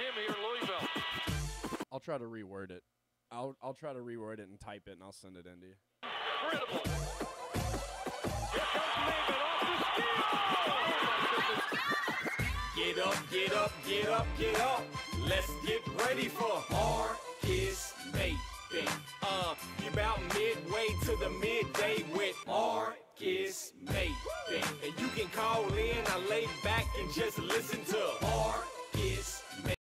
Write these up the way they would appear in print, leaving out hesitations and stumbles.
Jimmy or Louisville. I'll try to reword it. I'll try to reword it and type it, and I'll send it in to you. Incredible. Here comes Maven off the steal. Get up, get up, get up, get up. Let's get ready for Marcus Maven. You're about midway to the midday with Marcus Maven. And you can call in, I lay back and just listen to Marcus Maven.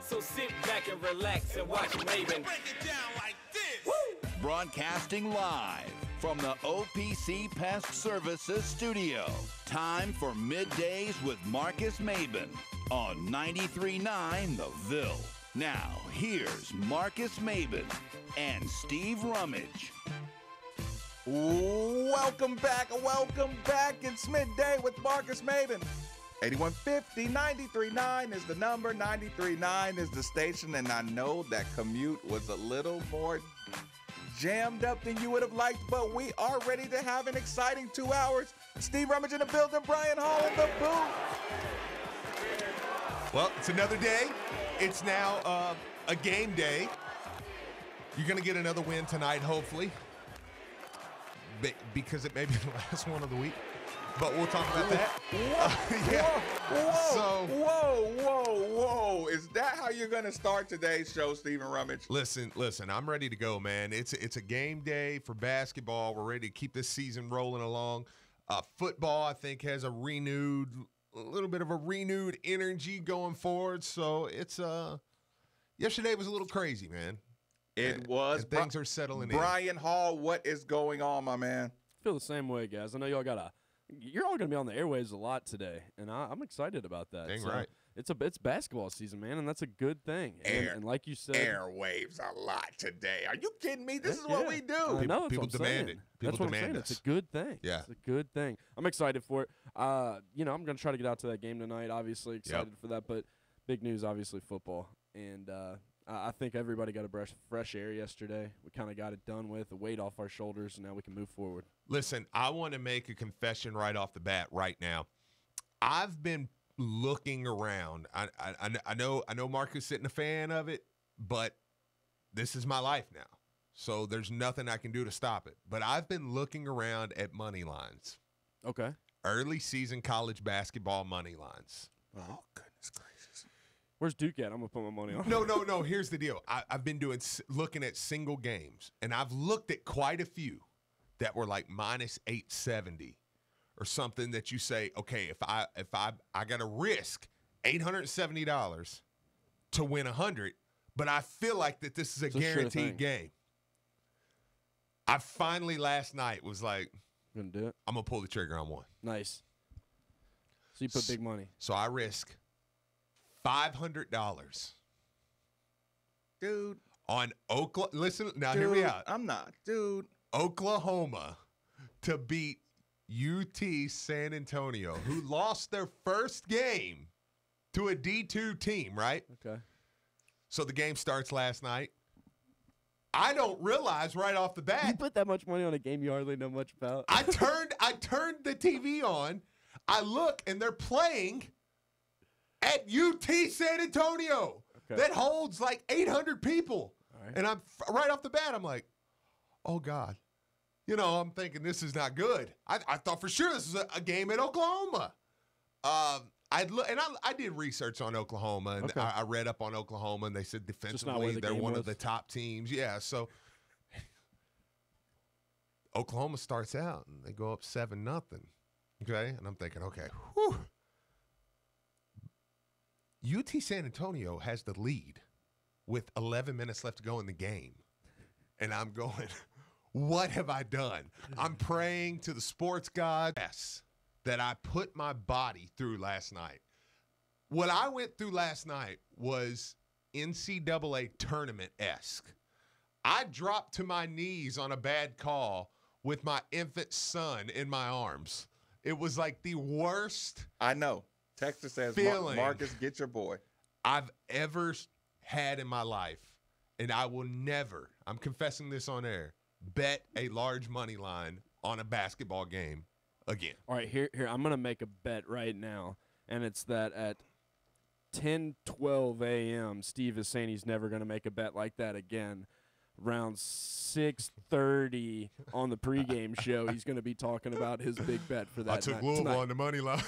So sit back and relax and watch Maven. Break it down like this. Woo! Broadcasting live from the OPC Pest Services studio. Time for Middays with Marcus Maven on 93.9 The Ville. Now, here's Marcus Maven and Steve Rummage. Welcome back. It's Midday with Marcus Maven. 8150 93.9 is the number, 93.9 is the station, and I know that commute was a little more jammed up than you would have liked, but we are ready to have an exciting 2 hours. Steve Rummage in the building, Brian Hall in the booth. Well, it's another day. It's now a game day. You're going to get another win tonight, hopefully, because it may be the last one of the week. But we'll talk about that. Whoa. Is that how you're going to start today's show, Stephen Rummage? Listen, I'm ready to go, man. It's a game day for basketball. We're ready to keep this season rolling along. Football, I think, has a little bit of a renewed energy going forward. So it's yesterday was a little crazy, man. It was. And things are settling in. Brian Hall, what is going on, my man? I feel the same way, guys. I know you're all going to be on the airwaves a lot today, and I'm excited about that. Dang right. It's basketball season, man, and that's a good thing. And like you said, airwaves a lot today. Are you kidding me? This is what we do. I know, people demand it. That's what I'm saying. It's a good thing. Yeah. It's a good thing. I'm excited for it. I'm going to try to get out to that game tonight. Obviously excited for that, but big news, obviously, football. And I think everybody got a fresh air yesterday. We kind of got it done with, the weight off our shoulders, and now we can move forward. Listen, I want to make a confession right off the bat right now. I've been looking around. I know Marcus isn't a fan of it, but this is my life now. So there's nothing I can do to stop it. But I've been looking around at money lines. Okay. Early season college basketball money lines. Oh, goodness gracious. Where's Duke at? I'm going to put my money on. No. Here's the deal. I've been looking at single games, and I've looked at quite a few that were like minus 870 or something that you say, okay, if I got to risk $870 to win 100, but I feel like that this is a guaranteed game. I finally last night was like, gonna do it. I'm gonna pull the trigger on one. Nice. So you put big money. So I risk $500. Dude. On Oklahoma. Listen, now hear me out. I'm not. Dude. Oklahoma to beat UT San Antonio, who lost their first game to a D2 team, right? Okay. So the game starts last night. I don't realize right off the bat. You put that much money on a game you hardly know much about. I turned the TV on. I look, and they're playing at UT San Antonio. Okay. That holds like 800 people. All right. And I'm right off the bat, I'm like, oh, God. I'm thinking this is not good. I thought for sure this was a game at Oklahoma. I did research on Oklahoma, and okay. I read up on Oklahoma, and they said defensively they're one of the top teams. Yeah, so Oklahoma starts out, and they go up 7-0. Okay, and I'm thinking, okay, whew. UT San Antonio has the lead with 11 minutes left to go in the game, and I'm going, what have I done? I'm praying to the sports gods that I put my body through last night. What I went through last night was NCAA tournament-esque. I dropped to my knees on a bad call with my infant son in my arms. It was like the worst I know. Texas says, Marcus, get your boy. I've ever had in my life, and I will never, I'm confessing this on air, bet a large money line on a basketball game again. All right, here I'm going to make a bet right now, and it's that at 10:12 a.m., Steve is saying he's never going to make a bet like that again. Around 6:30 on the pregame show, he's going to be talking about his big bet for that. I took Louisville on the money line.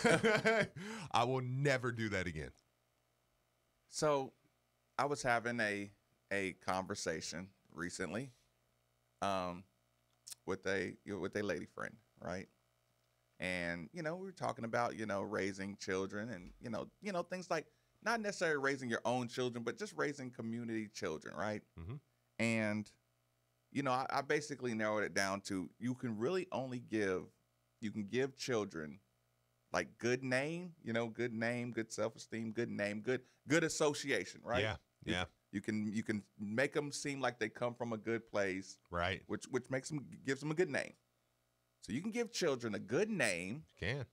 I will never do that again. So I was having a conversation recently with a lady friend, right? And, we were talking about, raising children and, things like not necessarily raising your own children, but just raising community children, right? Mm-hmm. And, I basically narrowed it down to you can give children like good name, good self-esteem, good name, good association, right? Yeah, yeah. You can make them seem like they come from a good place, right? Which gives them a good name. So you can give children a good name. You can.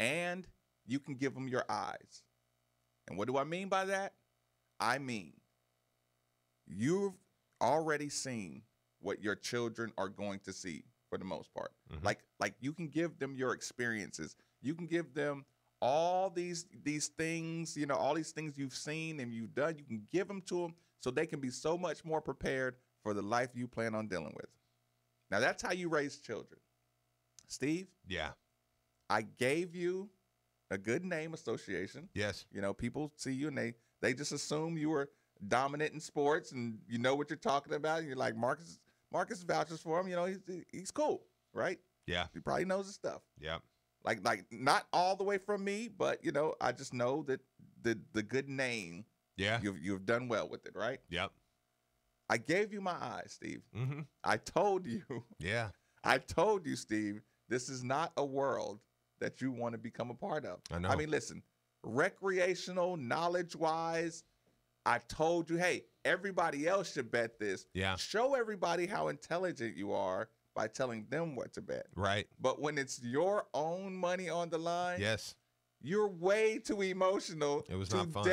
And you can give them your eyes. And what do I mean by that? I mean, you've already seen what your children are going to see for the most part. Mm-hmm. Like you can give them your experiences. You can give them all these things, all these things you've seen and you've done. You can give them to them so they can be so much more prepared for the life you plan on dealing with. Now, that's how you raise children. Steve? Yeah. I gave you a good name association. Yes. People see you and they just assume you were dominant in sports and you know what you're talking about. And you're like, Marcus vouches for him. He's cool, right? Yeah. He probably knows his stuff. Yeah. Like not all the way from me, but, I just know that the good name, yeah, you've done well with it, right? Yep. I gave you my eyes, Steve. Mm-hmm. I told you. Yeah. I told you, Steve, this is not a world that you want to become a part of. I know. I mean, listen, recreational, knowledge-wise, I told you, hey, everybody else should bet this. Yeah. Show everybody how intelligent you are by telling them what to bet. Right. But when it's your own money on the line, yes, you're way too emotional it was to not fun.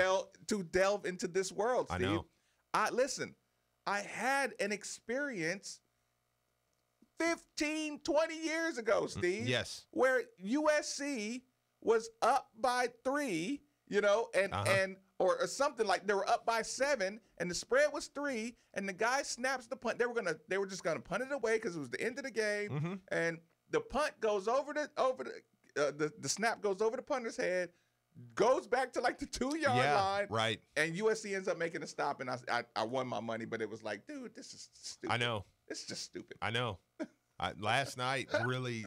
to delve into this world, Steve. I know. Listen, I had an experience 15, 20 years ago, Steve. Yes. Where USC was up by 3, or something like they were up by 7 and the spread was 3 and the guy snaps the punt. They were just gonna punt it away because it was the end of the game. Mm-hmm. And the punt goes over the snap goes over the punter's head, goes back to like the 2-yard line. Right. And USC ends up making a stop and I won my money, but it was like, dude, this is stupid. I know. It's just stupid. I know. Last night really,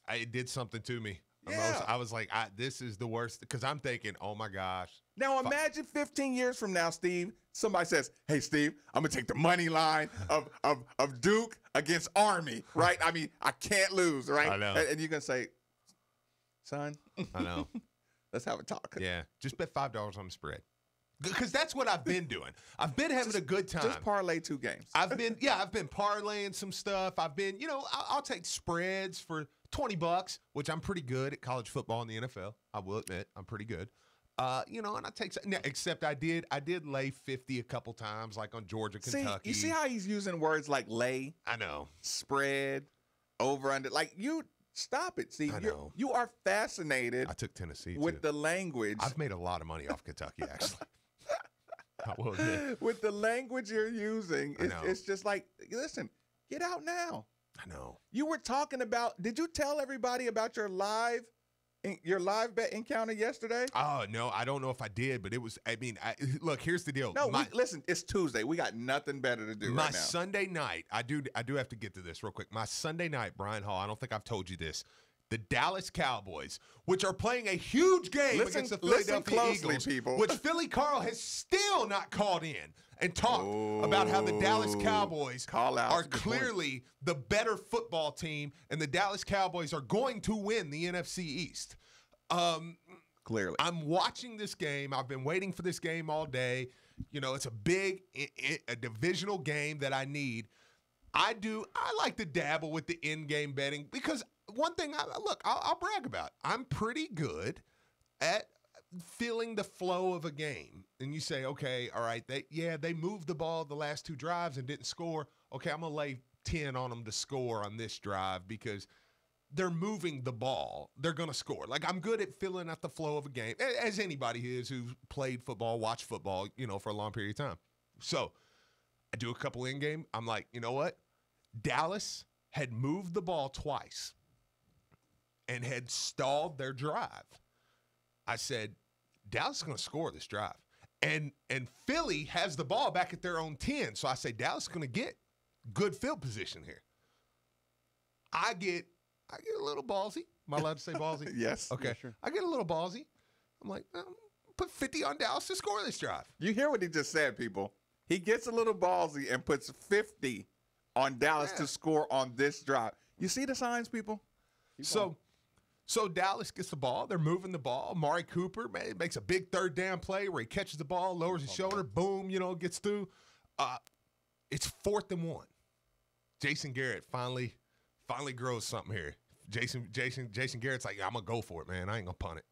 it did something to me. Yeah. I was like, this is the worst because I'm thinking, oh my gosh. Now imagine 15 years from now, Steve, somebody says, hey, Steve, I'm going to take the money line of Duke against Army, right? I mean, I can't lose, right? I know. And you're going to say, son, I know. Let's have a talk. Yeah. Just bet $5 on the spread. Because that's what I've been doing. I've been having a good time. Just parlay 2 games. I've been parlaying some stuff. I've been, I'll take spreads for $20, which I'm pretty good at college football in the NFL. I will admit I'm pretty good. And I take except I did lay 50 a couple times, like on Georgia, Kentucky. You see how he's using words like lay? I know. Spread, over, under. Like stop it. See, you are fascinated. I took Tennessee with the language. I've made a lot of money off Kentucky, actually. I will admit. With the language you're using, it's just like, listen, get out now. I know. You were talking about, did you tell everybody about your live bet encounter yesterday? Oh, no, I don't know if I did, but it was, look, here's the deal. No, listen, it's Tuesday. We got nothing better to do right now. My Sunday night, I do have to get to this real quick. My Sunday night, Brian Hall, I don't think I've told you this. The Dallas Cowboys, which are playing a huge game against the Philadelphia Eagles, people. which Philly Carl has still not called in and talked about how the Dallas Cowboys are clearly the better football team, and the Dallas Cowboys are going to win the NFC East. Clearly. I'm watching this game. I've been waiting for this game all day. It's a big, a divisional game that I need. I like to dabble with the in-game betting because one thing, I'll brag about. I'm pretty good at feeling the flow of a game. And you say, okay, all right, they moved the ball the last 2 drives and didn't score. Okay, I'm going to lay 10 on them to score on this drive because they're moving the ball, they're going to score. Like, I'm good at filling out the flow of a game, as anybody is who's played football, watched football, for a long period of time. So I do a couple in-game. I'm like, you know what? Dallas had moved the ball twice and had stalled their drive. I said, Dallas is going to score this drive. And Philly has the ball back at their own 10. So I say, Dallas is going to get good field position here. I get a little ballsy. Am I allowed to say ballsy? Yes. Okay. Yeah, sure. I get a little ballsy. I'm like, put 50 on Dallas to score this drive. You hear what he just said, people. He gets a little ballsy and puts 50 on Dallas to score on this drive. You see the signs, people? So Dallas gets the ball. They're moving the ball. Amari Cooper makes a big third down play where he catches the ball, lowers his shoulder, boom, gets through. It's 4th and 1. Jason Garrett finally grows something here. Jason Garrett's like, I'm going to go for it, man. I ain't going to punt it.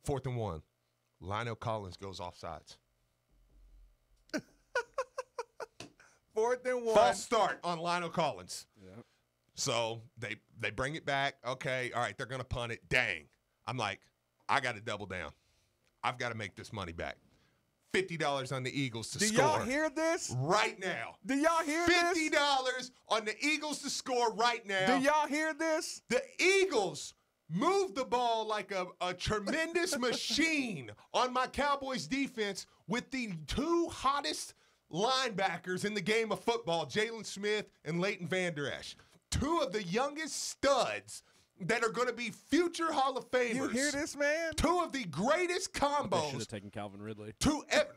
4th and 1. Lionel Collins goes offsides. 4th and 1. False start on Lionel Collins. Yeah. So they bring it back. Okay, all right, they're going to punt it. Dang. I'm like, I got to double down. I've got to make this money back. $50 on the Eagles to score. Do y'all hear this? Right now. Do y'all hear this? $50 on the Eagles to score right now. Do y'all hear this? The Eagles move the ball like a tremendous machine on my Cowboys defense with the 2 hottest linebackers in the game of football, Jalen Smith and Leighton Vander Esch. 2 of the youngest studs that are going to be future Hall of Famers. You hear this, man? 2 of the greatest They should combos. have taken Calvin Ridley.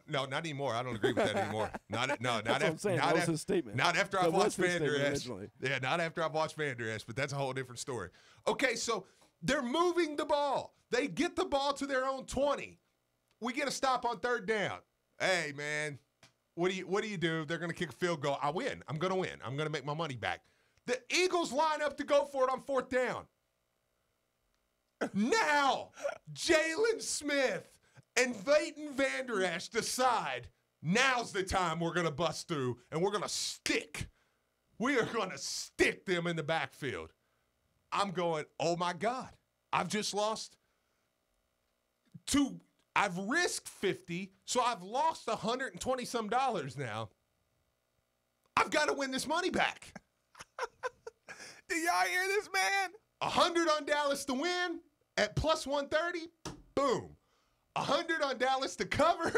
No, not anymore. I don't agree with that anymore. Not That's what I'm saying. That was his statement. Not after That I've was watched his Vander statement Esch. originally. Yeah, not after I've watched Vander Esch, but that's a whole different story. Okay, so they're moving the ball. They get the ball to their own 20. We get a stop on 3rd down. Hey, man, what do you do? They're going to kick a field goal. I win. I'm going to win. I'm going to make my money back. The Eagles line up to go for it on 4th down. Now, Jalen Smith and Leighton Vander Esch decide now's the time we're going to bust through and we're going to stick. We are going to stick them in the backfield. I'm going, oh, my God. I've just lost I've risked 50, so I've lost $120-some now. I've got to win this money back. Do y'all hear this, man? 100 on Dallas to win at plus 130. Boom. 100 on Dallas to cover.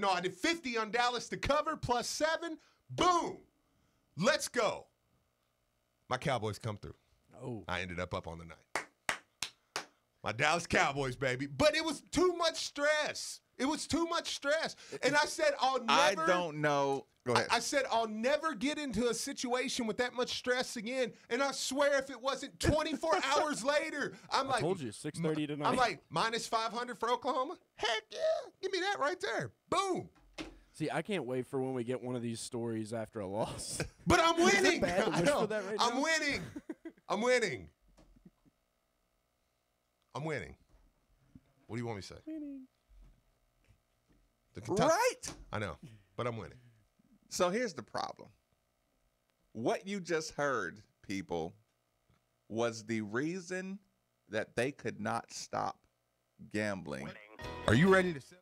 No, I did 50 on Dallas to cover plus 7. Boom. Let's go. My Cowboys come through. Oh. I ended up on the night. My Dallas Cowboys, baby. But it was too much stress. It was too much stress. And I said, I don't know. Go ahead. I said, I'll never get into a situation with that much stress again. And I swear if it wasn't 24 hours later, I told you, 6:30 tonight. I'm like, minus 500 for Oklahoma? Heck yeah. Give me that right there. Boom. See, I can't wait for when we get one of these stories after a loss. But I'm winning. bad to I wish know. for that right I'm now? winning. I'm winning. I'm winning. What do you want me to say? Right? I know, but I'm winning. So here's the problem. What you just heard, people, was the reason that they could not stop gambling. Are you ready to sell?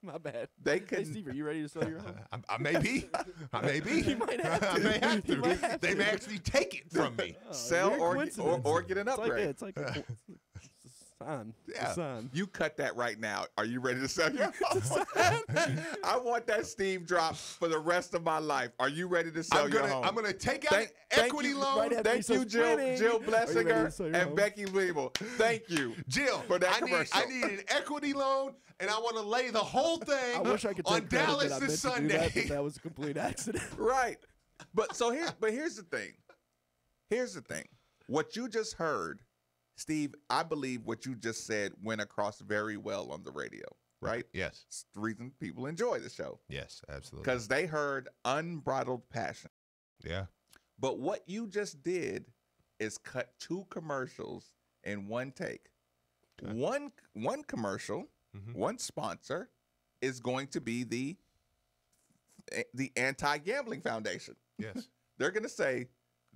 My bad. They Hey, couldn't. Steve, are you ready to sell your home? I may be. I may be. You might have to. I may have to. You might have They to. may actually take it from me. Sell Weird or coincidence. get an It's like, upgrade. it's like a sign. It's Yeah. a sign. You cut that right now. Are you ready to sell your house? I want that Steve drop for the rest of my life. Are you ready to sell your home? I'm gonna take out Thank- an thank equity you. loan. Right after Thank he says you, Jill winning. Jill Are you ready to Blessinger sell your and home? Becky Weevil. Thank you. Jill, for that I commercial. need an equity loan, and I want to lay the whole thing I wish I could on take credit Dallas that I meant this to do Sunday. that, but that was a complete accident. Right. But here's the thing. Here's the thing. What you just heard, Steve, I believe what you just said went across very well on the radio, right? Yes. It's the reason people enjoy the show. Yes, absolutely. Because they heard unbridled passion. Yeah. But what you just did is cut 2 commercials in one take. Okay. One commercial, one sponsor is going to be the Anti-Gambling Foundation. Yes. They're going to say,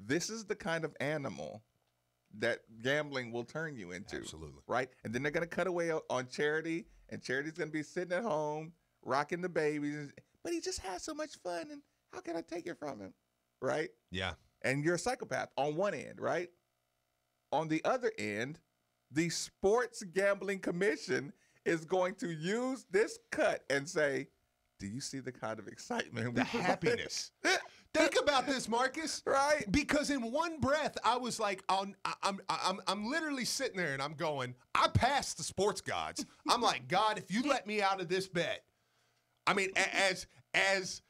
this is the kind of animal that gambling will turn you into. Absolutely. Right? And then they're going to cut away on Charity, and Charity's going to be sitting at home, rocking the babies. But he just has so much fun, and how can I take it from him? Right? Yeah. And you're a psychopath on one end, right? On the other end, the Sports Gambling Commission is going to use this cut and say, do you see the kind of excitement? The happiness. Think about this, Marcus. Right? Because in one breath, I was like, I'm literally sitting there and I'm going, I passed the sports gods. I'm like, God, if you let me out of this bet, I mean, as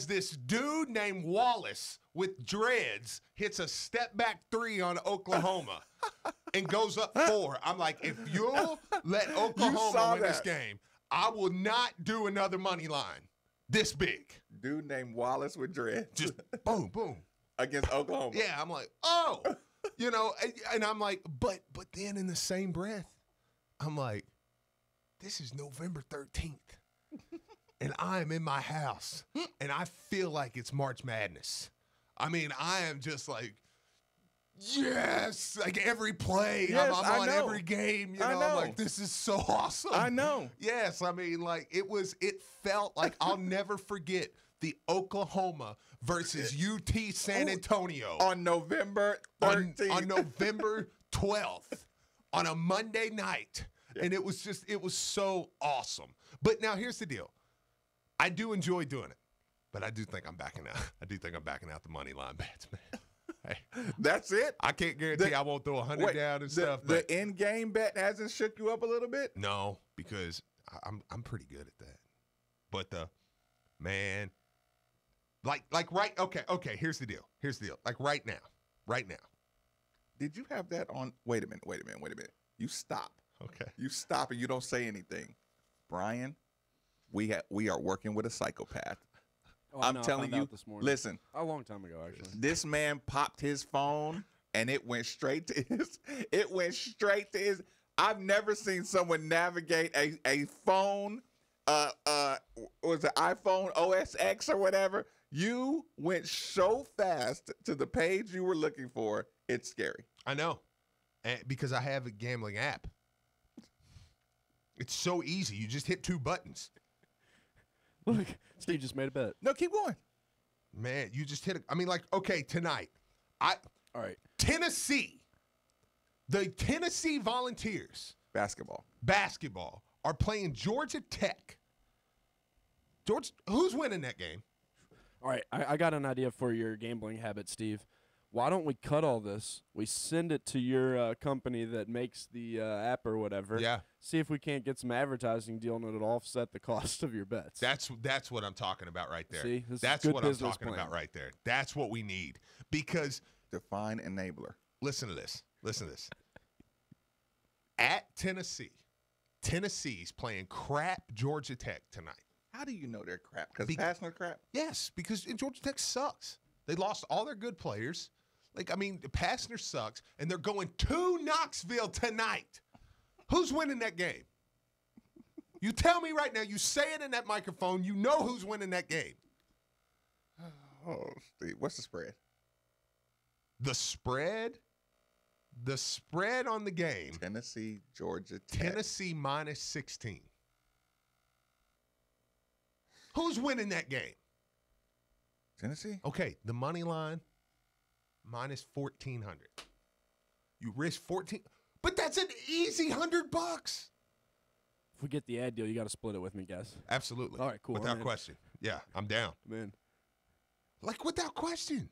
this dude named Wallace with dreads hits a step back 3 on Oklahoma and goes up 4, I'm like, if you'll let Oklahoma win this game, I will not do another money line this big. Dude named Wallace with dread. Just boom, boom. Against Oklahoma. Yeah, I'm like, oh, and I'm like, but then in the same breath, I'm like, this is November 13th. And I am in my house, and I feel like it's March Madness. I mean, I am just like, yes, like every play, Yes, I'm I on know. every game. I I'm know. like, this is so awesome. I know. Yes, I mean, like it felt like I'll never forget the Oklahoma versus UT San Antonio On November 13th. on November 12th on a Monday night. Yeah. And it was so awesome. But now here's the deal. I do enjoy doing it, but I do think I'm backing out. I do think I'm backing out the money line bets, man. Hey, That's it? I can't guarantee I won't throw 100 down and stuff. The But in-game bet hasn't shook you up a little bit? no, because I'm pretty good at that. But man, like right. Okay. Here's the deal. Like right now. Did you have that on? Wait a minute. You stop. Okay. You stop and you don't say anything. Brian, we are working with a psychopath. Oh, I'm no, I telling found you, out this morning. listen, A long time ago, actually. this man popped his phone and it went straight to his. I've never seen someone navigate a phone, was it iPhone OS X or whatever? You went so fast to the page you were looking for. It's scary. I know, because I have a gambling app. It's so easy. You just hit 2 buttons. Look, Steve just made a bet. No, keep going. Man, you just hit it. I mean, like, okay, tonight, All right. Tennessee, the Tennessee Volunteers basketball are playing Georgia Tech. Who's winning that game? All right, I got an idea for your gambling habit, Steve. Why don't we cut all this? We send it to your company that makes the app or whatever. Yeah. See if we can't get some advertising deal and it'll offset the cost of your bets. That's what I'm talking about right there. See? This is That's good what I'm business talking plan. about right there. That's what we need. Because Define enabler. listen to this. At Tennessee's playing crap Georgia Tech tonight. How do you know they're crap? Because passing are crap? Yes, because Georgia Tech sucks. They lost all their good players. Like, I mean, Passner sucks, and they're going to Knoxville tonight. Who's winning that game? You tell me right now. You say it in that microphone. You know who's winning that game. Oh, Steve, what's the spread? The spread on the game, Tennessee, Georgia Tech. Tennessee minus 16. Who's winning that game? Tennessee? Okay, the money line, minus 1,400. You risk 14, but that's an easy $100. If we get the ad deal, you got to split it with me, guys. Absolutely. All right, cool. Without I'm in. question. Yeah, I'm down. Man. Like, without question.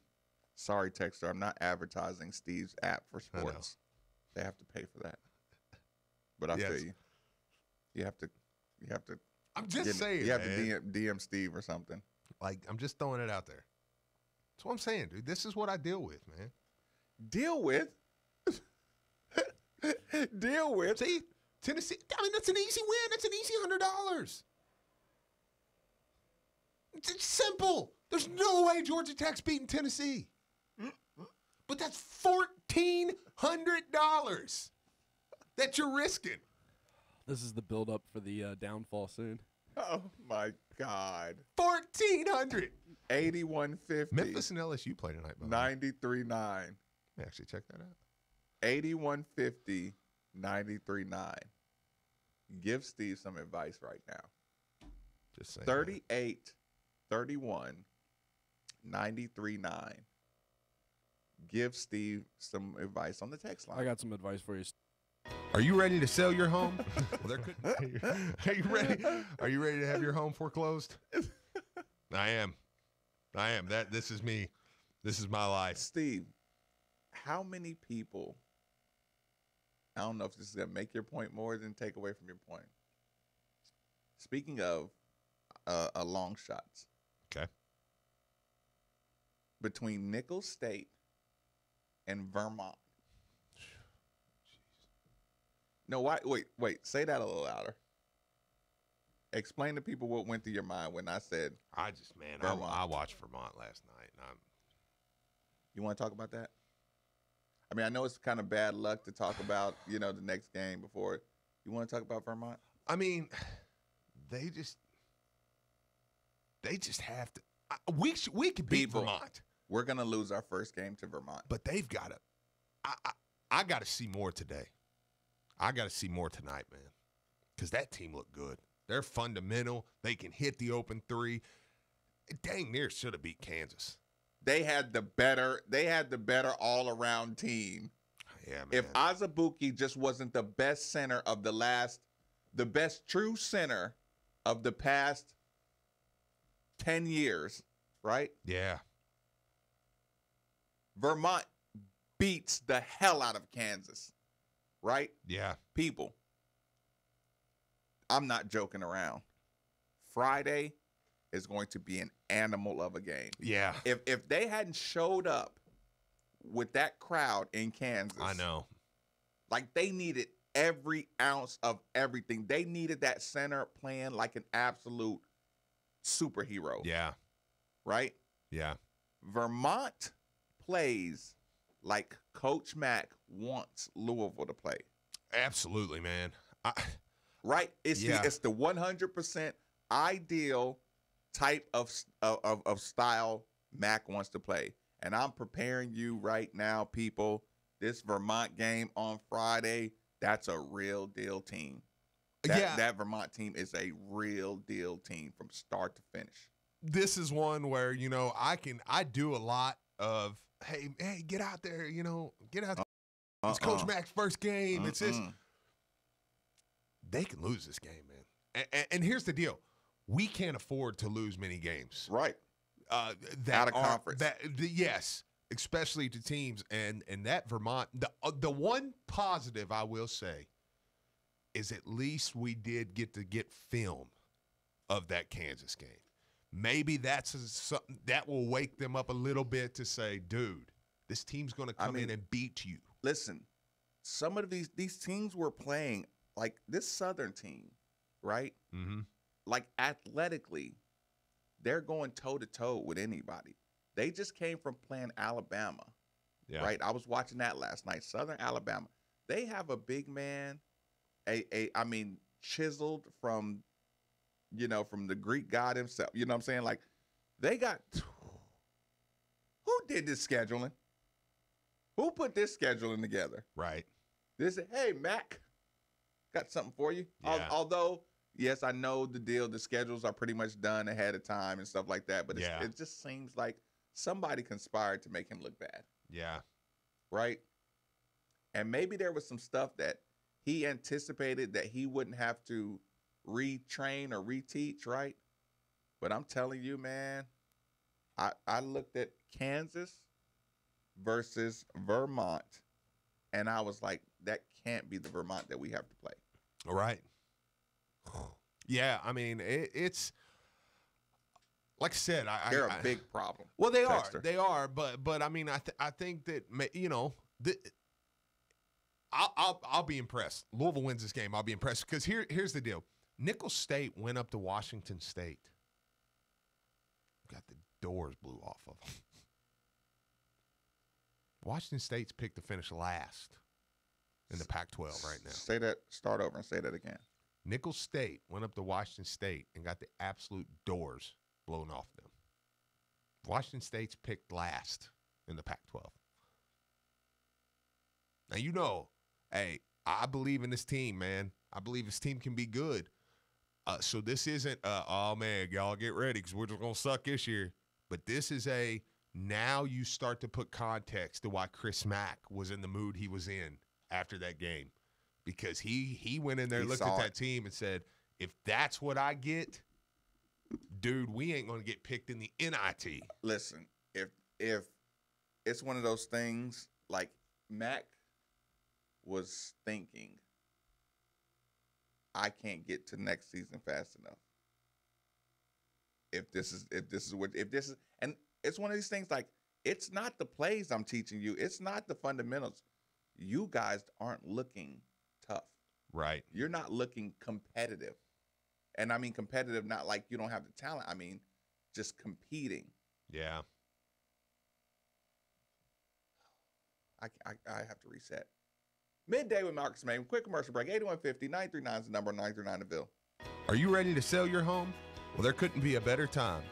Sorry, Texter, I'm not advertising Steve's app for sports. They have to pay for that. But I Yes. feel you. You have to. I'm just saying, You have man. to DM Steve or something. Like, I'm just throwing it out there. That's what I'm saying, dude. This is what I deal with, man. Deal with. Deal with. See, Tennessee, I mean, that's an easy win. That's an easy $100. It's simple. There's no way Georgia Tech's beating Tennessee. But that's $1,400 that you're risking. This is the build-up for the downfall soon. Oh, my God. 1,400. 8150. Memphis and LSU play tonight, by the way. 93.9. Let me actually check that out. 8150, 93.9. Give Steve some advice right now. Just saying. 38, 31, 93.9. Give Steve some advice on the text line. I got some advice for you. Are you ready to sell your home? Well, are you ready? Are you ready to have your home foreclosed? I am. This is me. This is my life. Steve, how many people, I don't know if this is going to make your point more than take away from your point. Speaking of long shots. Okay. Between Nicholls State and Vermont. No, why? Wait. Say that a little louder. Explain to people what went through your mind when I said I watched Vermont last night. And You want to talk about that? I mean, I know it's kind of bad luck to talk about, the next game before. You want to talk about Vermont? I mean, they just have to. We could beat People, Vermont. We're gonna lose our first game to Vermont, But they've got to. I got to see more today. I got to see more tonight, man, because that team looked good. They're fundamental. They can hit the open three. Dang near should have beat Kansas. They had the better all around team. Yeah, man. If Azubuike just wasn't the best center of the best true center of the past 10 years, right? Yeah. Vermont beats the hell out of Kansas, right? Yeah. People, I'm not joking around. Friday is going to be an animal of a game. Yeah. If they hadn't showed up with that crowd in Kansas, I know. Like they needed every ounce of everything. They needed that center playing like an absolute superhero. Yeah. Right? Yeah. Vermont plays like Coach Mack wants Louisville to play. Absolutely, man. Right? It's Yeah. it's the 100% ideal type of style Mack wants to play. And I'm preparing you right now, people. This Vermont game on Friday, that's a real deal team. That Vermont team is a real deal team from start to finish. This is one where, I do a lot of, hey, get out there, get out there. It's Coach Mack's first game. It's this. They can lose this game, man. And here's the deal. We can't afford to lose many games. Right. Out of conference. Yes, especially to teams. And that Vermont, the one positive I will say is at least we did get to get film of that Kansas game. Maybe that's something that will wake them up a little bit to say, dude, this team's going to come in and beat you. Listen, some of these teams were playing, like this Southern team, right? Mm-hmm. Like athletically, they're going toe-to-toe with anybody. They just came from playing Alabama, right? I was watching that last night, Southern Alabama. They have a big man, chiseled from the Greek god himself. You know what I'm saying? Like, they got – who did this scheduling? Who put this scheduling together? Right. They said, hey, Mac, got something for you. Yeah. Although, yes, I know the deal. The schedules are pretty much done ahead of time and stuff like that. But it just seems like somebody conspired to make him look bad. Yeah. Right? And maybe there was some stuff that he anticipated that he wouldn't have to retrain or reteach, right? But I'm telling you, man, I looked at Kansas versus Vermont, and I was like, that can't be the Vermont that we have to play. All right. Yeah, I mean, it's like I said, they're a big problem. Well, they Dexter. are. They are, but I mean, I think that I'll be impressed. Louisville wins this game. I'll be impressed because here's the deal. Nicholls State went up to Washington State. Got the doors blew off of them. Washington State's picked to finish last in the Pac-12 right now. Start over and say that again. Nicholls State went up to Washington State and got the absolute doors blown off them. Washington State's picked last in the Pac-12. Now, you know, hey, I believe in this team, man. I believe this team can be good. So this isn't, oh, man, y'all get ready because we're just going to suck this year. But this is now you start to put context to why Chris Mack was in the mood he was in after that game. Because he went in there, looked at that team and said, if that's what I get, dude, we ain't going to get picked in the NIT. Listen, if it's one of those things like Mac was thinking, I can't get to next season fast enough. And it's one of these things like, it's not the plays I'm teaching you. It's not the fundamentals. You guys aren't looking tough. Right. You're not looking competitive. And I mean competitive, not like you don't have the talent. I mean, just competing. Yeah. I have to reset. Midday with Marcus May. Quick commercial break. 8150-939 is the number, 939 the bill. Are you ready to sell your home? Well, there couldn't be a better time.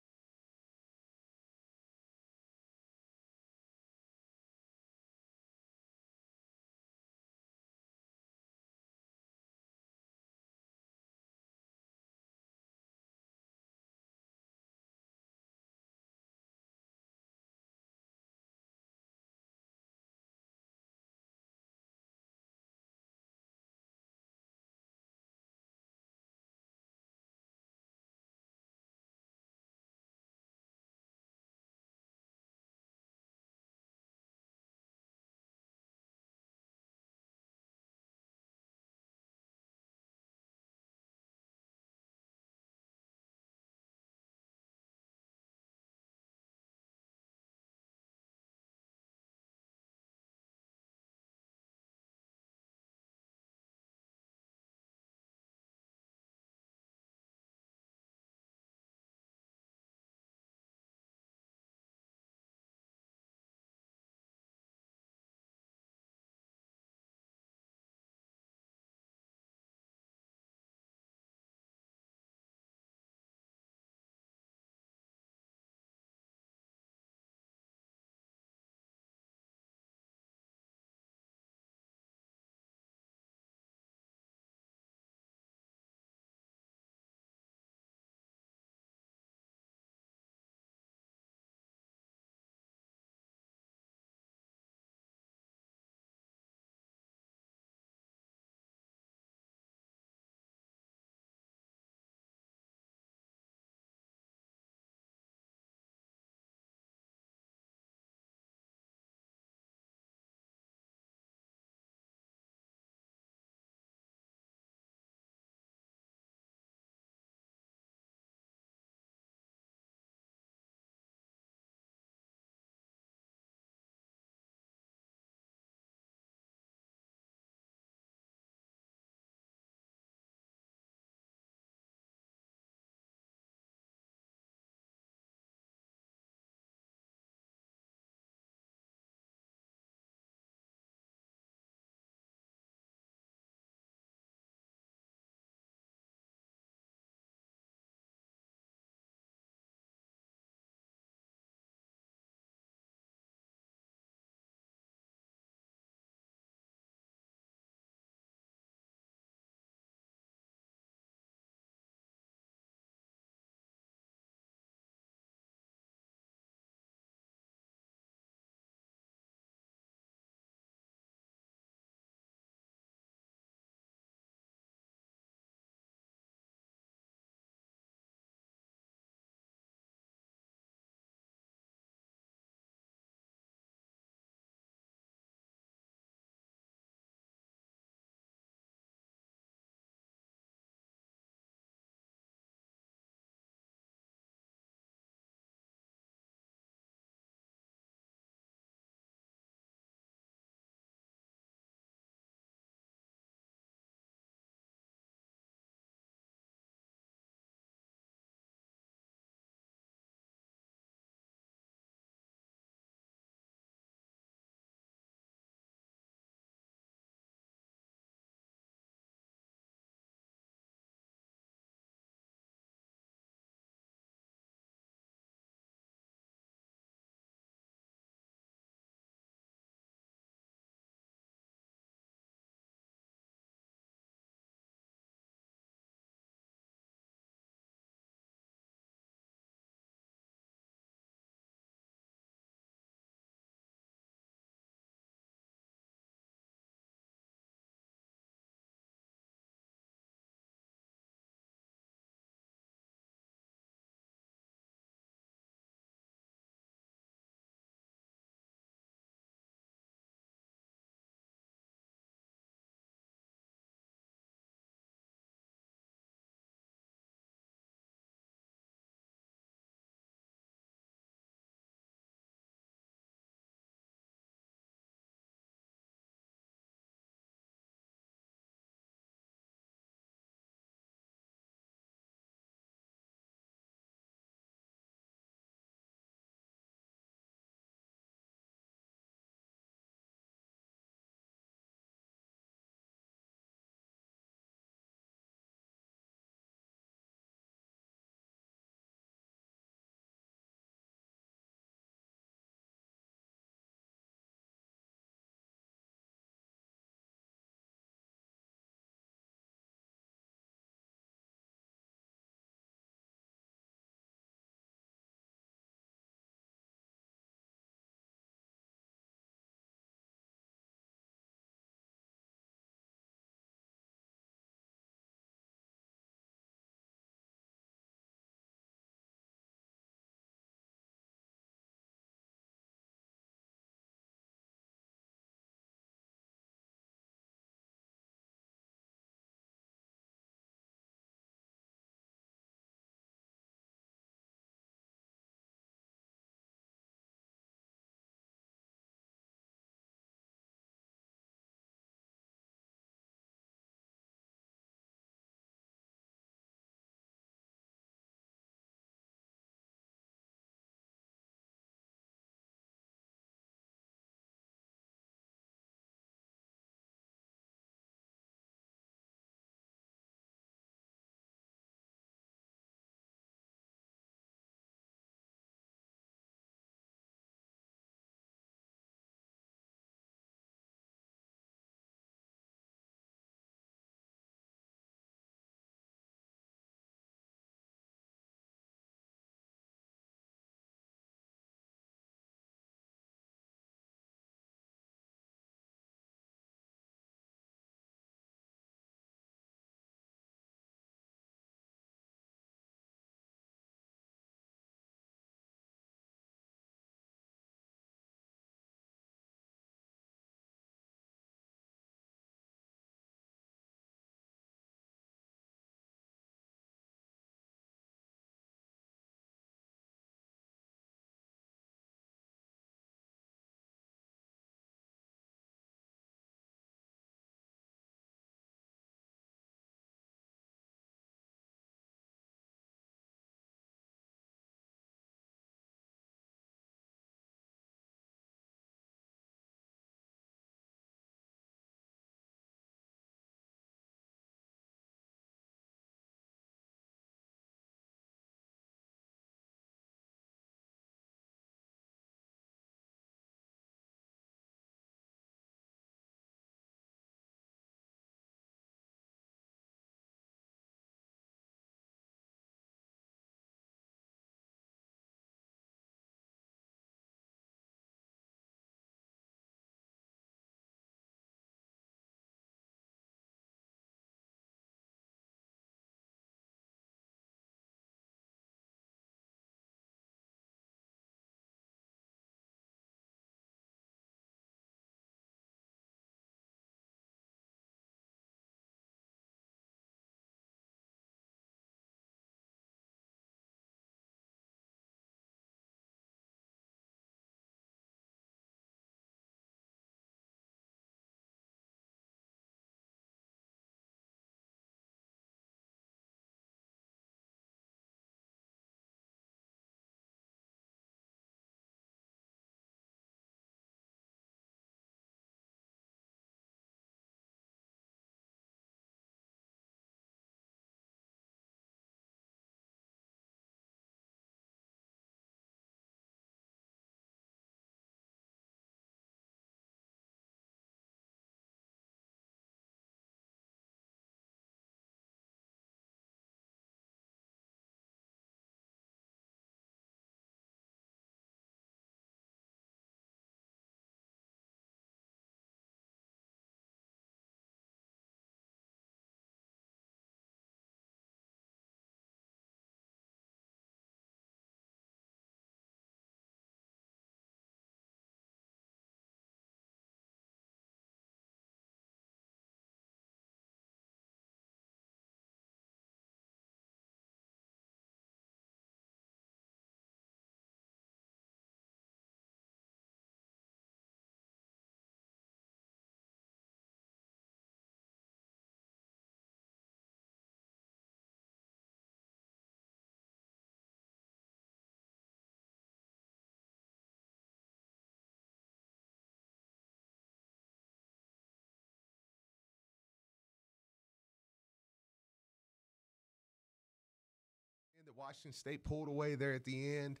that Washington State pulled away there at the end.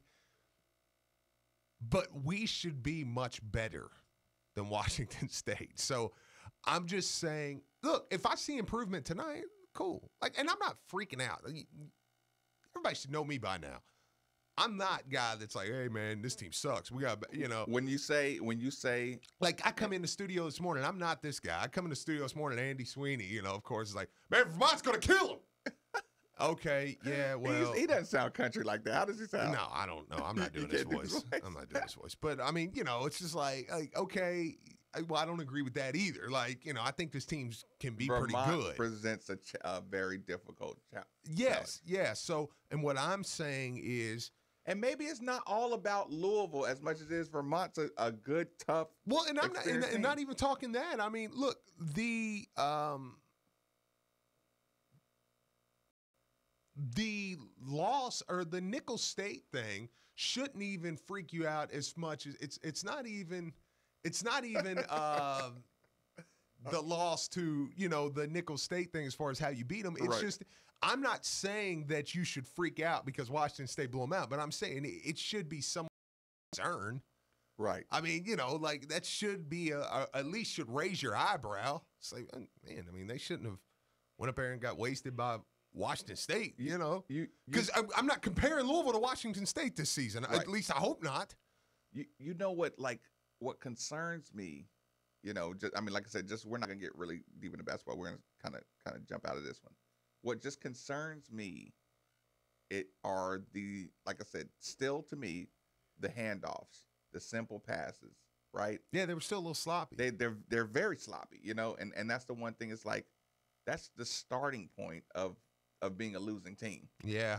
But we should be much better than Washington State. So I'm just saying, look, if I see improvement tonight, cool. And I'm not freaking out. Everybody should know me by now. I'm not a guy that's like, hey, man, this team sucks. We got, When you say, like, I come in the studio this morning. I'm not this guy. I come in the studio this morning, Andy Sweeney, of course, is like, man, Vermont's going to kill him. Okay, yeah, well. he doesn't sound country like that. How does he sound? No, I don't know. I'm not doing his voice. I'm not doing his voice. But, I mean, it's just like okay, well, I don't agree with that either. Like, I think this team can be Vermont pretty good. Presents a very difficult challenge. Yes. So, and what I'm saying is. And maybe it's not all about Louisville as much as it is Vermont's a good, tough. Well, and I'm not even talking that. I mean, look, the loss or the Nickel State thing shouldn't even freak you out as much as it's not even the loss to the Nickel State thing as far as how you beat them. It's just I'm not saying that you should freak out because Washington State blew them out, but I'm saying it should be some concern. Right. I mean, like that should be at least should raise your eyebrow. It's like, man, I mean, they shouldn't have went up there and got wasted by Washington State, because I'm not comparing Louisville to Washington State this season. Right. At least I hope not. You know what concerns me, like I said, we're not gonna get really deep into basketball. We're gonna kind of jump out of this one. What just concerns me, are like I said, still to me, the handoffs, the simple passes, right? Yeah, they were still a little sloppy. They're very sloppy, and that's the one thing. It's like that's the starting point of being a losing team. Yeah.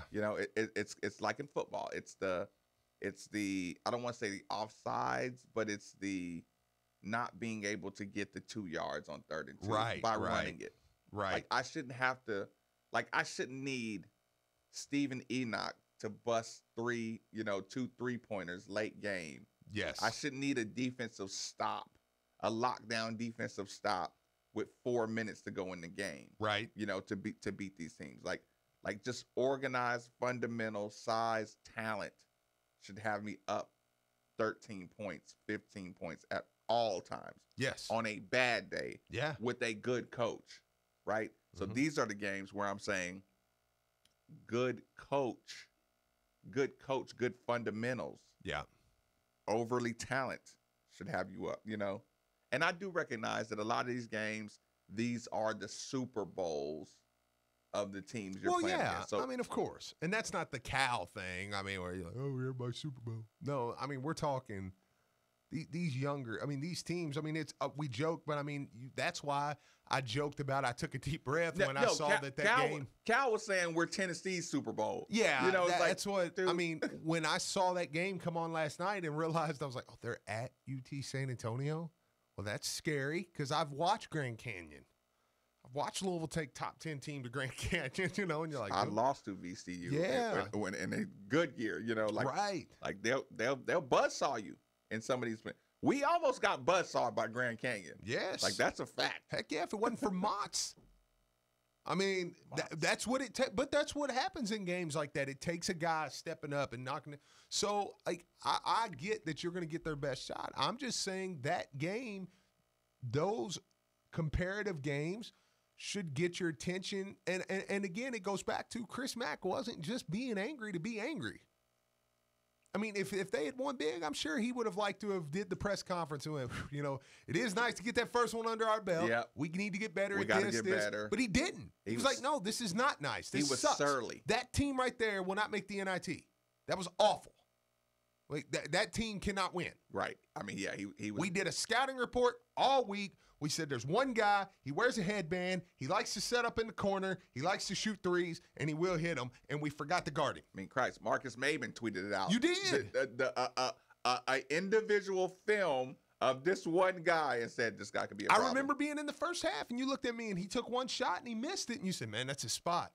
It's like in football. It's the I don't want to say the offsides, but it's the not being able to get the 2 yards on 3rd and 2 by running it. Right. Like I shouldn't need Steven Enoch to bust 2 3-pointers late game. Yes. I shouldn't need a defensive stop, a lockdown defensive stop with 4 minutes to go in the game. Right. To beat these teams. Like just organized, fundamental, size, talent should have me up 13 points, 15 points at all times. Yes. On a bad day. Yeah. With a good coach. Right? So these are the games where I'm saying good coach, good fundamentals. Yeah. Overly talent should have you up, And I do recognize that a lot of these games, these are the Super Bowls of the teams you're playing against. So, I mean, of course. And that's not the Cal thing. I mean, where you're like, oh, everybody's Super Bowl. No, I mean, we're talking these younger, I mean, these teams, I mean, it's we joke, but I mean, that's why I joked about I took a deep breath when I saw that game. Cal was saying we're Tennessee's Super Bowl. Yeah, that's what, dude. I mean, when I saw that game come on last night and realized, I was like, oh, they're at UT San Antonio? Well, that's scary because I've watched Grand Canyon. I've watched Louisville take top 10 team to Grand Canyon, and you're like, I lost to VCU in a good year, right. Like they'll buzzsaw you in some of these. We almost got buzzsawed by Grand Canyon. Yes. Like that's a fact. Heck yeah, if it wasn't for Mott's. I mean, that's what it takes. But that's what happens in games like that. It takes a guy stepping up and knocking it. So, like, I get that you're going to get their best shot. I'm just saying that game, those comparative games should get your attention. And again, it goes back to Chris Mack wasn't just being angry to be angry. I mean, if they had won big, I'm sure he would have liked to have did the press conference and went, it is nice to get that first one under our belt. Yep. We need to get better at this. We got to get better. But he didn't. He was like, no, this is not nice. This sucks. Surly. That team right there will not make the NIT. That was awful. Like that team cannot win. Right. I mean, yeah, he was. We did a scouting report all week. We said there's one guy, he wears a headband, he likes to set up in the corner, he likes to shoot threes, and he will hit them, and we forgot to guard him. I mean, Christ, Marcus Maben tweeted it out. You did. An individual film of this one guy and said this guy could be a problem. I remember being in the first half, and you looked at me, and he took one shot, and he missed it, and you said, man, that's his spot.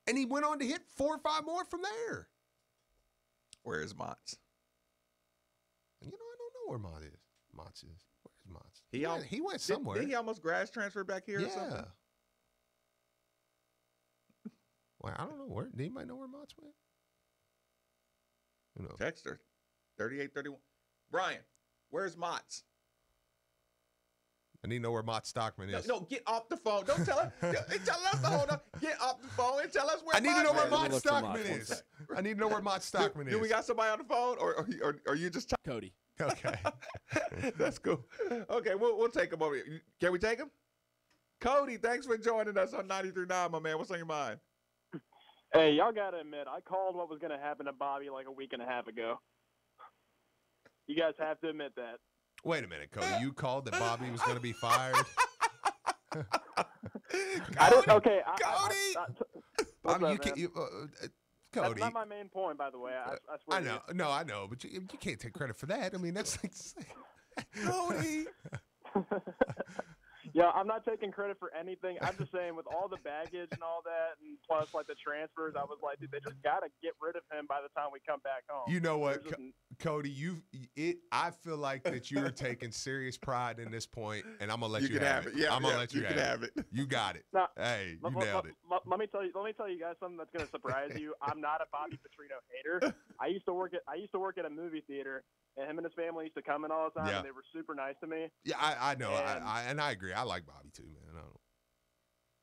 And he went on to hit 4 or 5 more from there. Where is Mott's? I don't know where Mott's is. Where's Mott's? He went somewhere. Did he almost grass transfer back here or something? Well, I don't know. Where do anybody know where Mott's went? Who knows? Text her. 3831. Brian, where's Mott's? I need to know where Mott Stockman is. No, get off the phone. Don't tell her. Tell us to hold up. Get off the phone and tell us where I need to know where Mott Mott look for Mott. Stockman One is. sec. I need to know where Mott Stockman is. Do we got somebody on the phone, or are you just Cody. Okay. That's cool. Okay, we'll take him over here. Can we take him? Cody, thanks for joining us on 93.9, my man. What's on your mind? Hey, y'all got to admit, I called what was going to happen to Bobby like a week and a half ago. You guys have to admit that. Wait a minute, Cody. You called that Bobby was going to be fired? Okay. I mean, you can't. Cody. That's not my main point, by the way. I swear. I know. To you. No, I know. But you can't take credit for that. I mean, that's like Cody. Yeah, I'm not taking credit for anything. I'm just saying, with all the baggage and all that, and plus like the transfers, I was like, dude, they just got to get rid of him by the time we come back home. You know what, There's just- Cody? I feel like that you're taking serious pride in this point, and I'm gonna let you can have it. Yeah, I'm gonna let you can have it. You got it. No, Hey, you let- nailed it. Let me tell you guys something that's going to surprise you. I'm not a Bobby Petrino hater. I used to work at a movie theater, and him and his family used to come in all the time, Yeah. and they were super nice to me. Yeah, I know. And- I agree. I like Bobby too, man. I don't.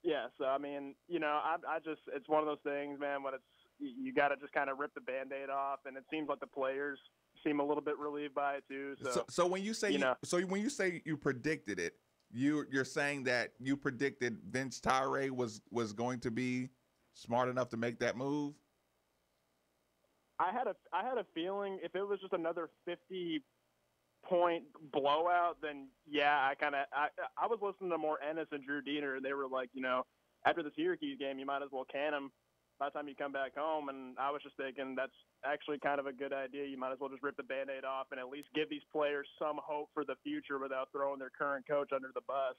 Yeah, so I mean, I just it's one of those things, man. When you got to just kind of rip the Band-Aid off, and it seems like the players seem a little bit relieved by it too. So when you say when you say you predicted it, you're saying that you predicted Vince Tyre was going to be smart enough to make that move? I had a feeling if it was just another 50-point blowout, then yeah, I was listening to more Ennis and Drew Diener, and they were like, after the Syracuse game, you might as well can him by the time you come back home. And I was just thinking that's actually kind of a good idea. You might as well just rip the Band-Aid off and at least give these players some hope for the future without throwing their current coach under the bus.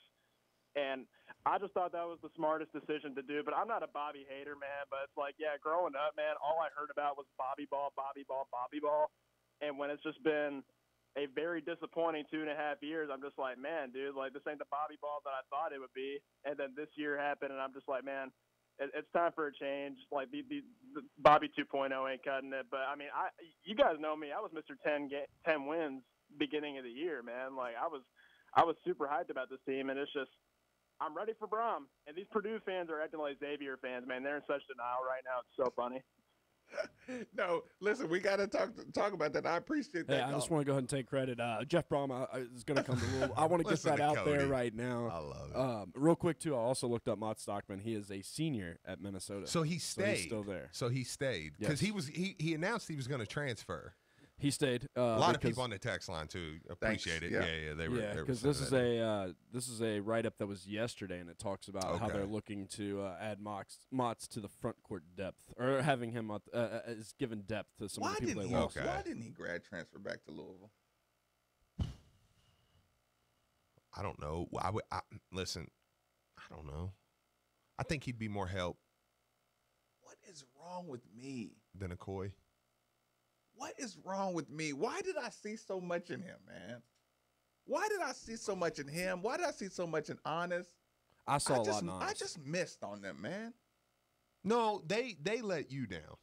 And I just thought that was the smartest decision to do. But I'm not a Bobby hater, man. But it's like, yeah, growing up, man, all I heard about was Bobby ball, Bobby ball, Bobby ball. And when it's just been a very disappointing 2.5 years, I'm just like, man, dude, like this ain't the Bobby ball that I thought it would be. And then this year happened, and I'm just like, man, it's time for a change. Like the Bobby 2.0 ain't cutting it. But I mean, you guys know me. I was Mr. 10 wins beginning of the year, man. Like I was super hyped about this team, and it's just I'm ready for Brom. And these Purdue fans are acting like Xavier fans, man. They're in such denial right now. It's so funny. No, listen, we got to talk about that. I appreciate that. Hey, I just want to go ahead and take credit. Jeff Brom is going to come to Louisville. I want to get Listen that to out Cody. there right now. I love it. Real quick, too, I also looked up Mott Stockman. He is a senior at Minnesota. So he stayed. he's still there. So he stayed because Yes. he announced he was going to transfer. He stayed. A lot of people on the text line too appreciate it. Yeah. Yeah, they were. Yeah, because this is a write up that was yesterday, and it talks about how Okay. they're looking to add Mott's to the front court depth, or having him is given depth to some of the people they lost. Okay. Why didn't he grad transfer back to Louisville? I don't know. Listen. I don't know. I think he'd be more help What is wrong with me? than a Coy. What is wrong with me? Why did I see so much in him, man? Why did I see so much in him? Why did I see so much in Honest? I saw a lot in Honest. I just missed on them, man. No, they let you down.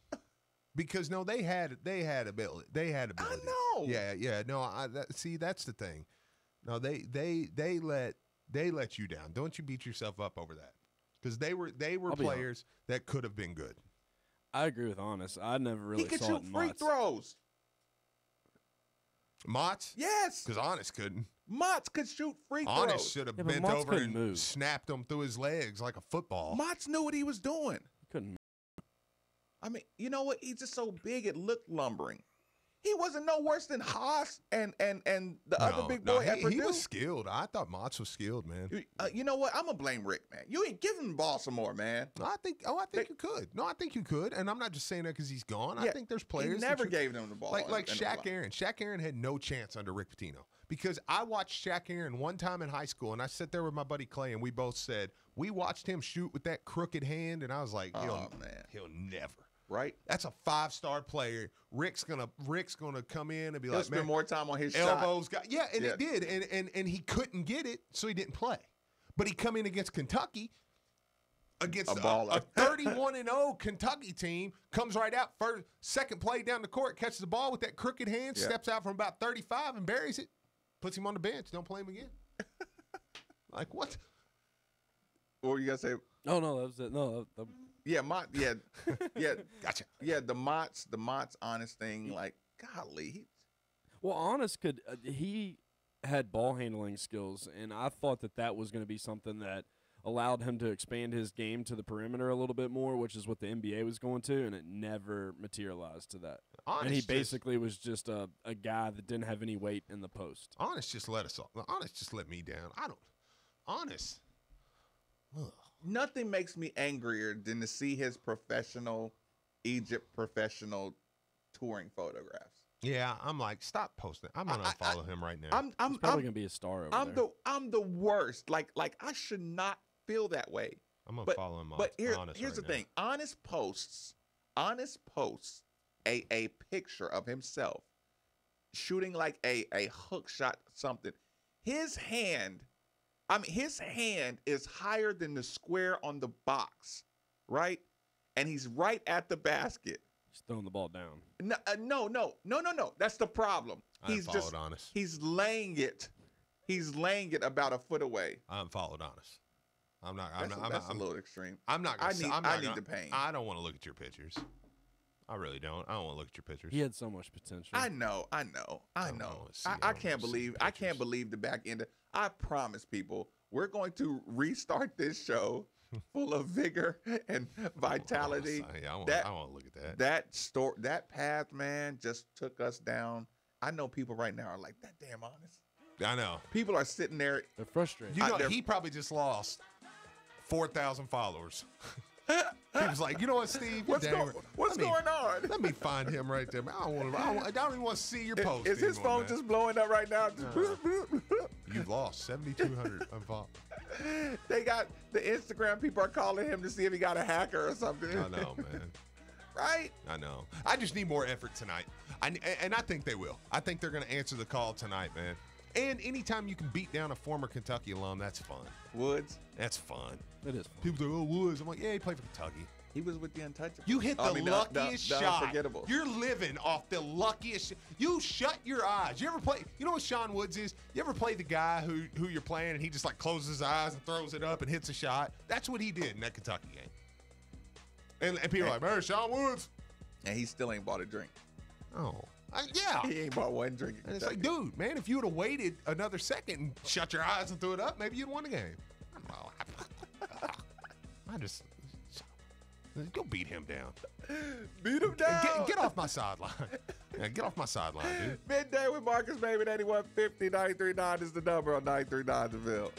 Because no, they had ability. They had ability. I know. Yeah. No, see, that's the thing. No, they let you down. Don't you beat yourself up over that? Because they were I'll be players that could have been good. I agree with Honest. I never really He could saw shoot it in free Mott's. throws. Mott's? Yes. Because Honest couldn't. Motts could shoot free throws. Honest should have Yeah, but bent Mott's over couldn't and move. snapped him through his legs like a football. Motts knew what he was doing. Couldn't. I mean, you know what? He's just so big it looked lumbering. He wasn't no worse than Haas and the other big boy at he Purdue. was skilled. I thought Mott's was skilled, man. You know what? I'm gonna blame Rick, man. You ain't giving the ball some more, man. I think you could. No, I think you could. And I'm not just saying that because he's gone. I Yeah, think there's players He that never you- gave them the ball. like in the Shaq block. Aaron. Shaq Aaron had no chance under Rick Pitino because I watched Shaq Aaron one time in high school, and I sat there with my buddy Clay, and we both said we watched him shoot with that crooked hand, and I was like, Oh, man. he'll never. Right? That's a 5-star player. Rick's gonna come in and be He'll like, spend man, more time on his elbows shot. got it did, and he couldn't get it, so he didn't play. But he come in against Kentucky, against A baller. a 31-0 Kentucky team, comes right out, second play down the court, catches the ball with that crooked hand, Yeah. steps out from about 35 and buries it, puts him on the bench, don't play him again. Like, what? What were you gonna say? Oh no, that was it. No, Yeah, yeah, Gotcha. yeah. The Mott's honest thing. Like, golly, well, Honest he had ball handling skills, and I thought that was going to be something that allowed him to expand his game to the perimeter a little bit more, which is what the NBA was going to, and it never materialized to that. Honest and he just- basically was just a guy that didn't have any weight in the post. Honest just let us off. Honest just let me down. Honest. Ugh. nothing makes me angrier than to see his Egypt professional touring photographs. Yeah, I'm like, stop posting. I'm gonna unfollow him right now. He's probably going to be a star over there. I'm the worst. Like I should not feel that way. I'm gonna But follow him. but here's Honest the right thing. Honest posts a picture of himself shooting like a hook shot something. His hand is higher than the square on the box, right? And he's right at the basket. He's throwing the ball down. No. That's the problem. I He's unfollowed just Honest. he's laying it. He's laying it about a foot away. I unfollowed Honest. That's a little extreme. I'm not. I Gonna need the pain. I don't want to look at your pictures. I really don't. I don't want to look at your pictures. He had so much potential. I know. I don't wanna see- I I don't can't wanna see believe. I can't pictures. believe the back end. I promise people, we're going to restart this show full of vigor and vitality. Yeah, I want to look at that. That path, man, just took us down. I know people right now are like, that damn Honest. I know. People are sitting there. They're frustrated. You know, they're- he probably just lost 4,000 followers. He was like, you know what, Steve? What's You're damn going right. on? Let me find him right there. I don't even want to see your post. Is his anymore, phone man. just blowing up right now? You've lost 7,200 unfollowed. They got the Instagram people are calling him to see if he got a hacker or something. I know, man. Right? I know. I just need more effort tonight. And I think they will. I think they're going to answer the call tonight, man. And anytime you can beat down a former Kentucky alum, that's fun. Woods. That's fun. It is. People say, oh, Woods. I'm like, yeah, he played for Kentucky. He was with the Untouchables. You hit the luckiest the shot. Unforgettables. You're living off the luckiest. You shut your eyes. You ever play? You know what Sean Woods is? You ever play the guy who you're playing and he just like closes his eyes and throws it up and hits a shot? That's what he did in that Kentucky game. And people are like, man, Sean Woods. And he still ain't bought a drink. Oh, yeah. He ain't bought one drink. in And it's like, Kentucky. dude, man, if you would have waited another second and shut your eyes and threw it up, maybe you'd won the game. I just go beat him down. Beat him down. Get off my sideline. Yeah, get off my sideline, dude. Midday with Marcus Maven, 8150 939 is the number on 939 The Ville.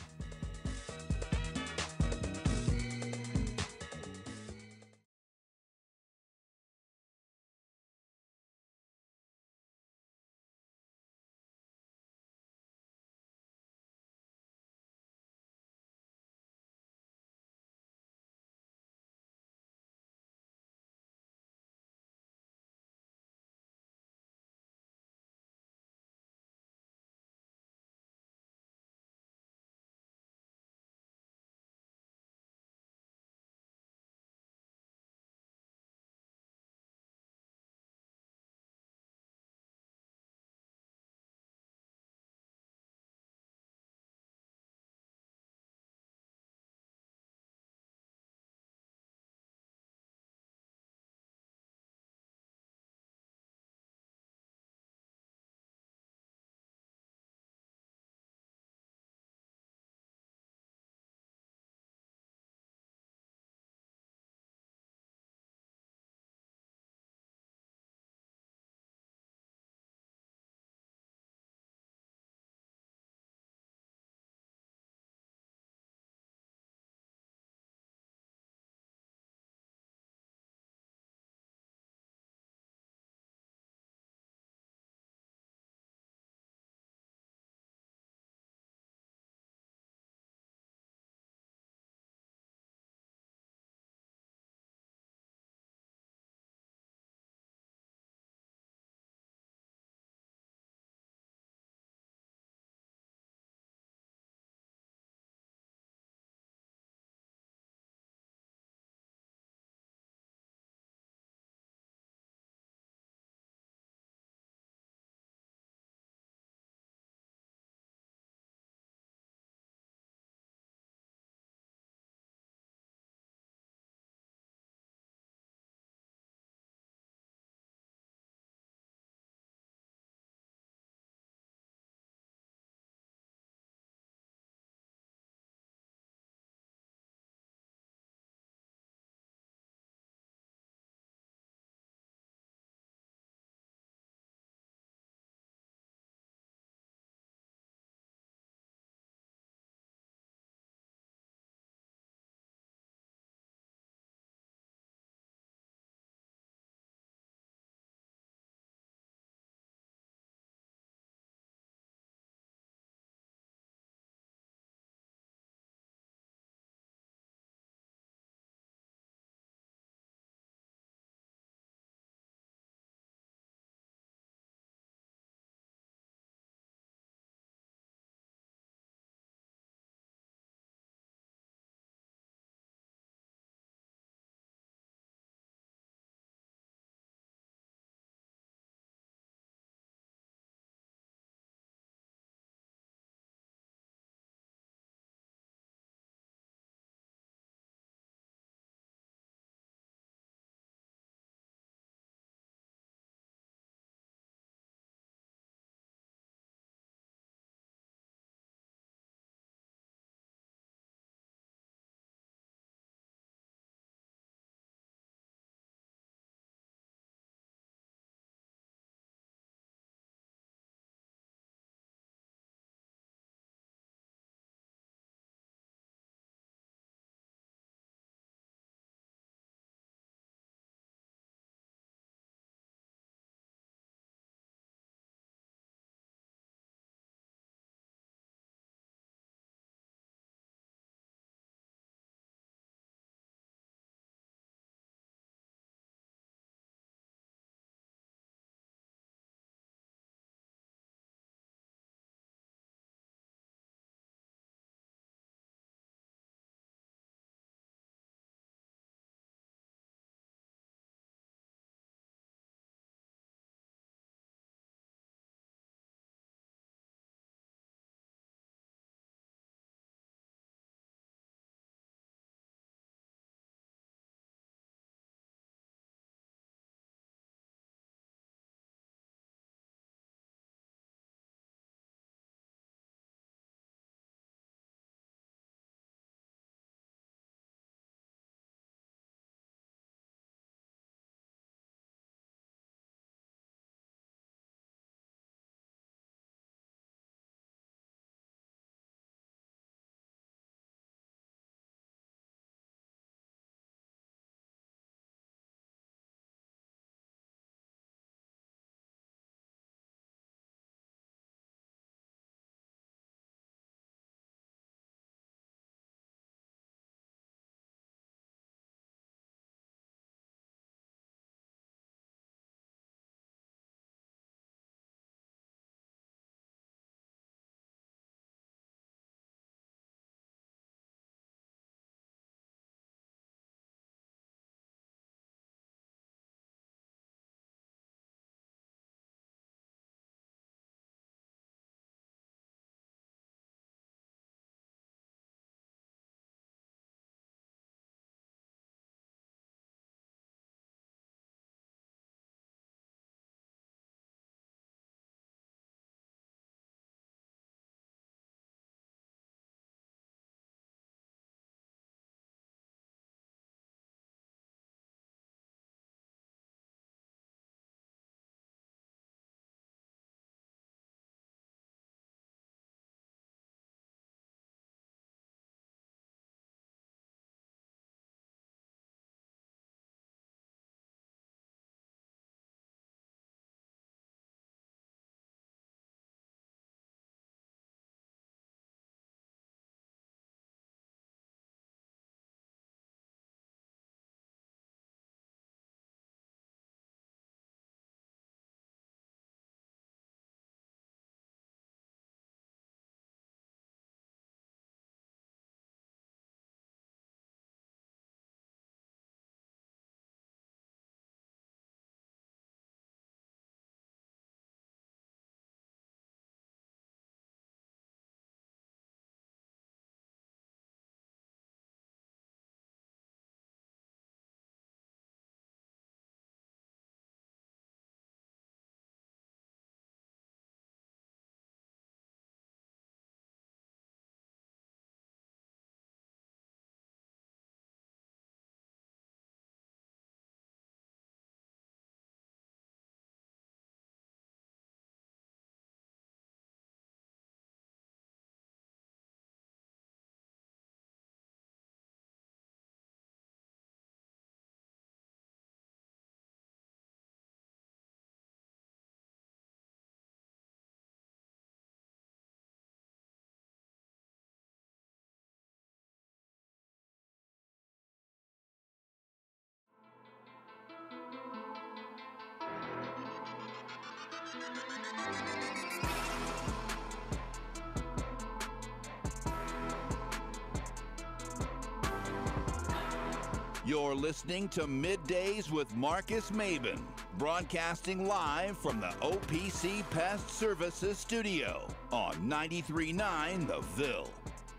You're listening to Middays with Marcus Maben, broadcasting live from the OPC Pest Services studio on 93.9 The Ville.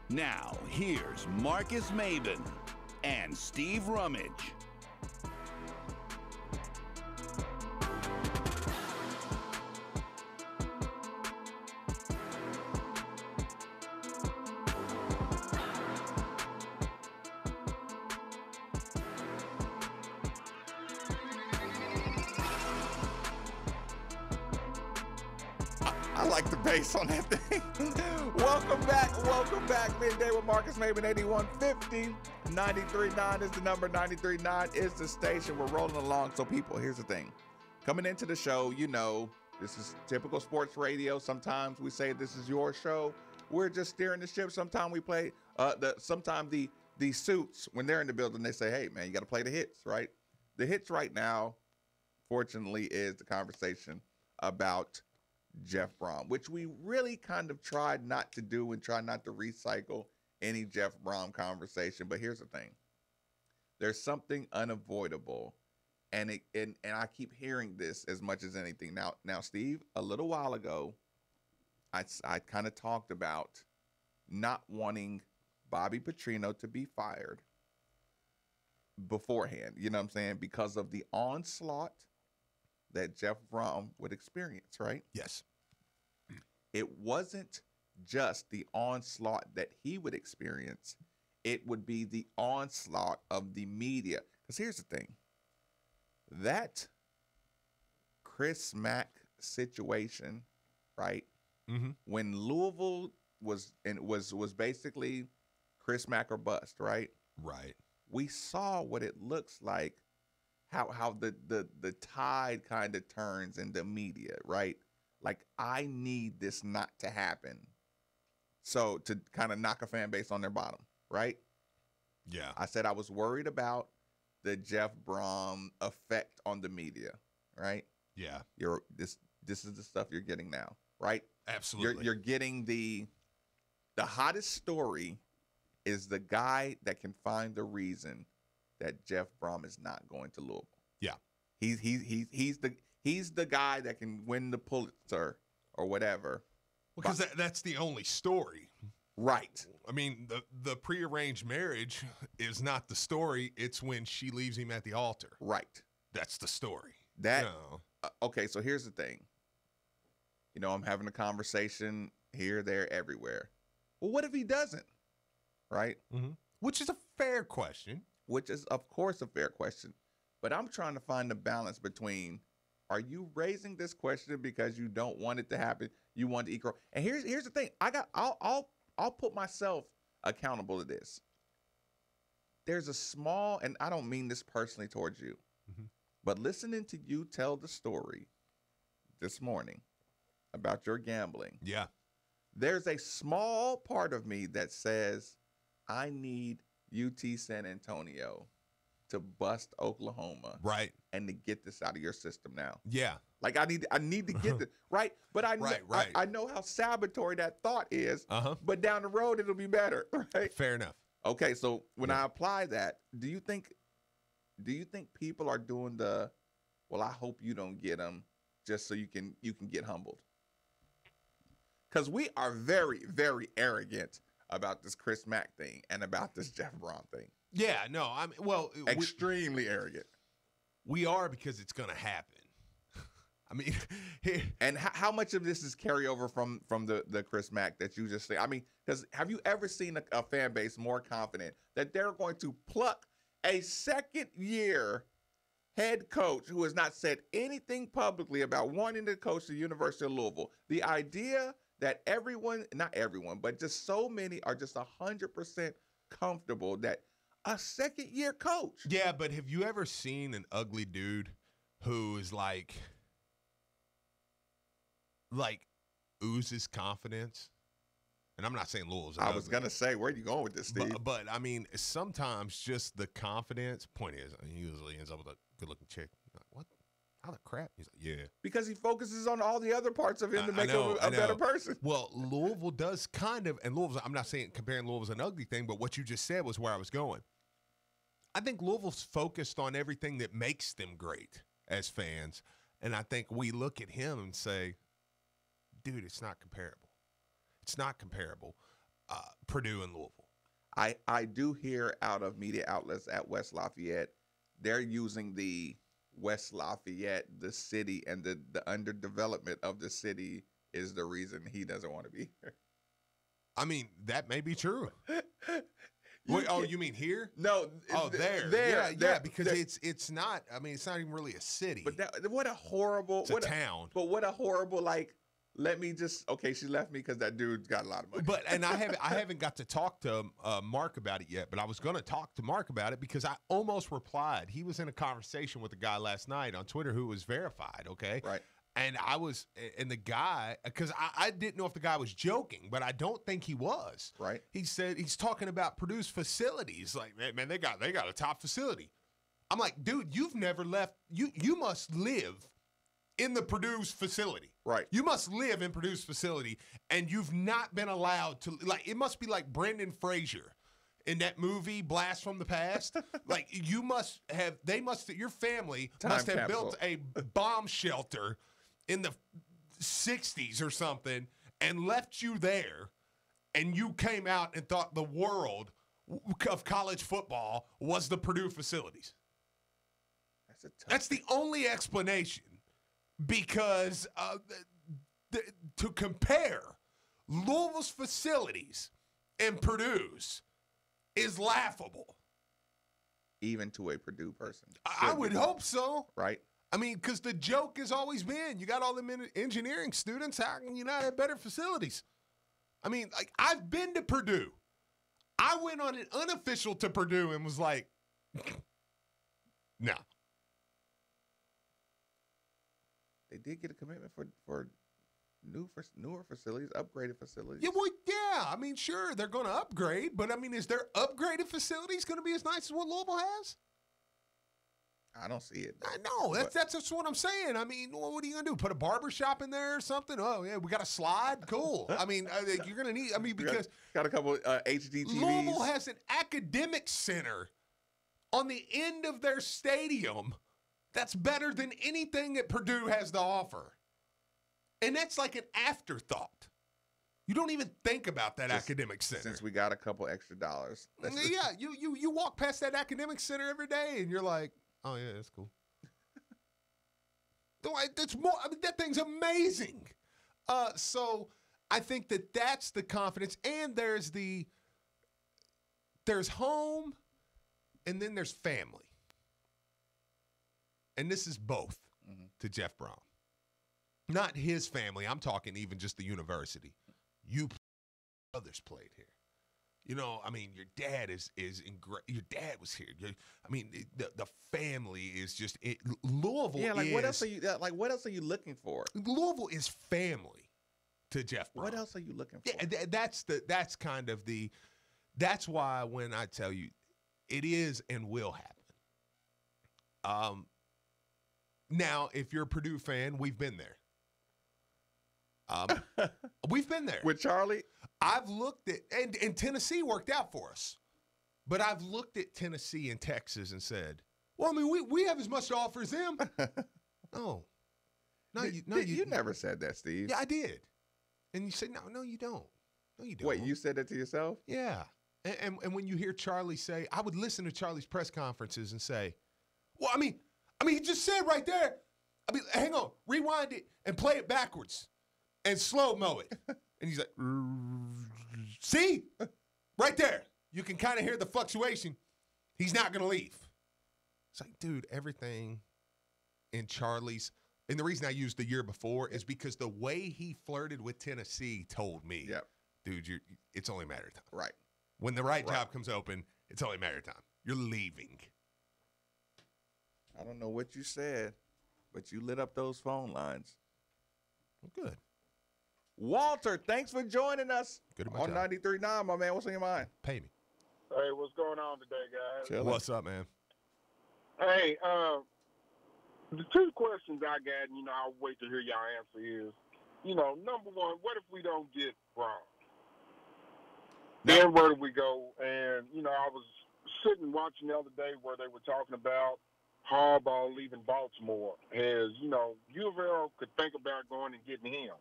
Now, here's Marcus Maben and Steve Rummage. I like the bass on that thing. Welcome back. Midday with Marcus Maben, 8150. 93.9 is the number. 93.9 is the station. We're rolling along. So, people, here's the thing. Coming into the show, you know, this is typical sports radio. Sometimes we say this is your show. We're just steering the ship. Sometimes we play sometimes the suits, when they're in the building, they say, hey, man, you got to play the hits, right? The hits right now, fortunately, is the conversation about Jeff Brom, which we really kind of tried not to do and try not to recycle any Jeff Brom conversation. But here's the thing. There's something unavoidable. And I keep hearing this as much as anything. Now, Steve, a little while ago, I kind of talked about not wanting Bobby Petrino to be fired beforehand, you know what I'm saying, because of the onslaught that Jeff Brom would experience, right? Yes. It wasn't just the onslaught that he would experience. It would be the onslaught of the media. Because here's the thing. That Chris Mack situation, right? Mm-hmm. When Louisville was basically Chris Mack or bust, right? Right. We saw what it looks like, how the tide kind of turns in the media, right? Like, I need this not to happen. So to kind of knock a fan base on their bottom, right? Yeah. I said I was worried about the Jeff Brom effect on the media, right? Yeah. This is the stuff you're getting now, right? Absolutely. You're getting the hottest story is the guy that can find the reason that Jeff Brom is not going to Louisville. Yeah. He's the guy that can win the Pulitzer or whatever. Because that's the only story. Right. I mean, the prearranged marriage is not the story. It's when she leaves him at the altar. Right. That's the story. Okay, so here's the thing. You know, I'm having a conversation here, there, everywhere. Well, what if he doesn't? Right? Mm-hmm. Which is a fair question. Which is, of course, a fair question. But I'm trying to find the balance between, are you raising this question because you don't want it to happen? You want to equal. And here's the thing. I'll put myself accountable to this. There's a small, and I don't mean this personally towards you, but listening to you tell the story this morning about your gambling. Yeah. There's a small part of me that says, I need UT San Antonio to bust Oklahoma, right, and to get this out of your system now. Yeah, like I need to get this right, but I know how salutary that thought is. But down the road it'll be better, right? Fair enough. Okay, so when I apply that, do you think people are doing the, well, I hope you don't get them just so you can get humbled? Because we are very, very arrogant about this Chris Mack thing and about this Jeff Brom thing. Yeah, no, I mean, well, extremely arrogant. We are, because it's going to happen. I mean, and how much of this is carryover from the Chris Mack that you just say? I mean, because have you ever seen a fan base more confident that they're going to pluck a second-year head coach who has not said anything publicly about wanting to coach the University of Louisville? The idea that not everyone, but just so many are just 100% comfortable that a second-year coach. Yeah, but have you ever seen an ugly dude who is like oozes confidence? And I'm not saying Louisville's ugly. I was going to say, where are you going with this, Steve? But I mean, sometimes just the confidence, point is, he usually ends up with a good-looking chick. What? how the crap? He's like, yeah. Because he focuses on all the other parts of him to I make know, him a better person. Well, Louisville does kind of, and Louisville, I'm not saying comparing Louisville's an ugly thing, but what you just said was where I was going. I think Louisville's focused on everything that makes them great as fans. And I think we look at him and say, dude, it's not comparable. It's not comparable. Purdue and Louisville. I do hear out of media outlets at West Lafayette, they're using the West Lafayette, the city, and the underdevelopment of the city is the reason he doesn't want to be here. I mean, that may be true. Wait, you mean here? No. There. Yeah, because it's not, I mean, it's not even really a city. But what a horrible. It's a town. But what a horrible, like, let me just, okay, she left me because that dude's got a lot of money. But, and I haven't got to talk to Mark about it yet, but I was going to talk to Mark about it because I almost replied. He was in a conversation with a guy last night on Twitter who was verified, okay? Right. And and the guy, because I didn't know if the guy was joking, but I don't think he was. Right. He said, he's talking about Purdue's facilities. Like, man, they got a top facility. I'm like, dude, you've never left. You must live in the Purdue's facility. Right. You must live in Purdue's facility, and you've not been allowed to, like, it must be like Brendan Fraser in that movie, Blast from the Past. Like, your family must have built a bomb shelter in the 60s or something and left you there, and you came out and thought the world of college football was the Purdue facilities. That's the only explanation, because to compare Louisville's facilities and Purdue's is laughable. Even to a Purdue person. I would hope so. Right. I mean, because the joke has always been, you got all them engineering students, how can you not have better facilities? I mean, like, I've been to Purdue. I went on an unofficial to Purdue and was like, no. They did get a commitment for newer facilities, upgraded facilities. Yeah, well, yeah. I mean, sure, they're going to upgrade, but I mean, is their upgraded facilities going to be as nice as what Louisville has? I don't see it. I know. That's what I'm saying. I mean, what are you going to do? Put a barber shop in there or something? Oh, yeah, we got a slide? Cool. I mean, you're going to need, I mean, because got a couple HD TVs. Louisville has an academic center on the end of their stadium that's better than anything that Purdue has to offer. And that's like an afterthought. You don't even think about that academic center. Since we got a couple extra dollars. Yeah, you walk past that academic center every day and you're like, oh, yeah, that's cool. That's more. I mean, that thing's amazing. So I think that's the confidence. And there's home, and then there's family. And this is both to Jeff Brown. Not his family. I'm talking even just the university. Others played here. You know, I mean, your dad your dad was here. I mean, the family is just Louisville. Yeah, like what else are you looking for? Louisville is family to Jeff Brown. What else are you looking for? Yeah, that's why when I tell you it is and will happen. Now, if you're a Purdue fan, we've been there. We've been there. With Charlie? I've looked at, and Tennessee worked out for us. But I've looked at Tennessee and Texas and said, well, I mean, we have as much to offer as them. No. You never said that, Steve. Yeah, I did. And you said, no, you don't. No, you don't. Wait, you said that to yourself? Yeah. And when you hear Charlie say, I would listen to Charlie's press conferences and say, well, I mean, he just said right there, I mean, hang on, rewind it and play it backwards and slow-mo it. And he's like, see? Right there. You can kind of hear the fluctuation. He's not going to leave. It's like, dude, everything in Charlie's, and the reason I used the year before is because the way he flirted with Tennessee told me, dude, it's only a matter of time. Right. When the right job comes open, it's only a matter of time. You're leaving. I don't know what you said, but you lit up those phone lines. Well, good. Walter, thanks for joining us on 93.9, my man. What's on your mind? Pay me. Hey, what's going on today, guys? Chilling. What's up, man? Hey, The two questions I got, and, I'll wait to hear y'all answer is, number one, what if we don't get Brown? Then where do we go? And, I was sitting watching the other day where they were talking about Harbaugh leaving Baltimore. As, U of L could think about going and getting him.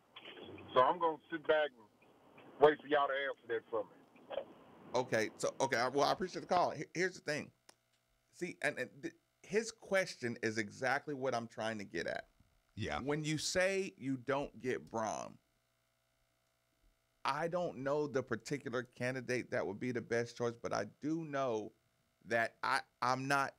So I'm going to sit back and wait for y'all to answer that for me. Okay. Well, I appreciate the call. Here's the thing. See, his question is exactly what I'm trying to get at. Yeah. When you say you don't get Braum, I don't know the particular candidate that would be the best choice, but I do know that I'm not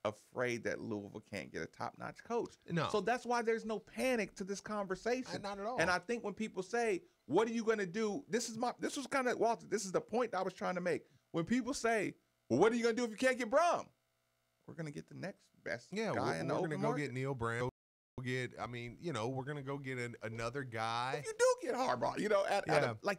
afraid that Louisville can't get a top-notch coach. No. So that's why there's no panic to this conversation. Not at all. And I think when people say, what are you going to do? This was kind of, Walter, this is the point I was trying to make. When people say, well, what are you going to do if you can't get Braum? We're going to get the next best guy in the open market. We're going to go get Neil Brown. We're going to go get another guy. If you do get Harbaugh,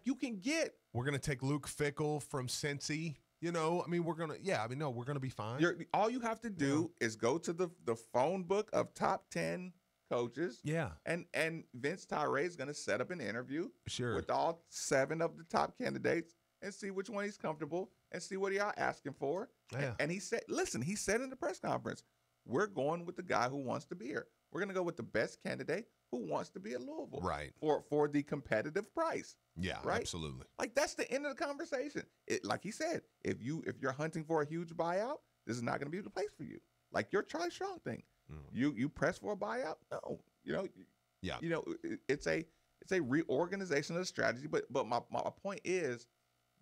you can get. We're going to take Luke Fickell from Cincy. We're going to be fine. All you have to do is go to the phone book of top 10 coaches. Yeah. And Vince Tyree is going to set up an interview with all 7 of the top candidates and see which one he's comfortable and see what y'all asking for. Yeah. And he said in the press conference, we're going with the guy who wants to be here. We're going to go with the best candidate who wants to be at Louisville. Right. For the competitive price. Yeah, right? Absolutely. Like, that's the end of the conversation. Like he said, if you're hunting for a huge buyout, this is not going to be the place for you. Like your Charlie Strong thing. You press for a buyout? No. It's a reorganization of the strategy. But my point is,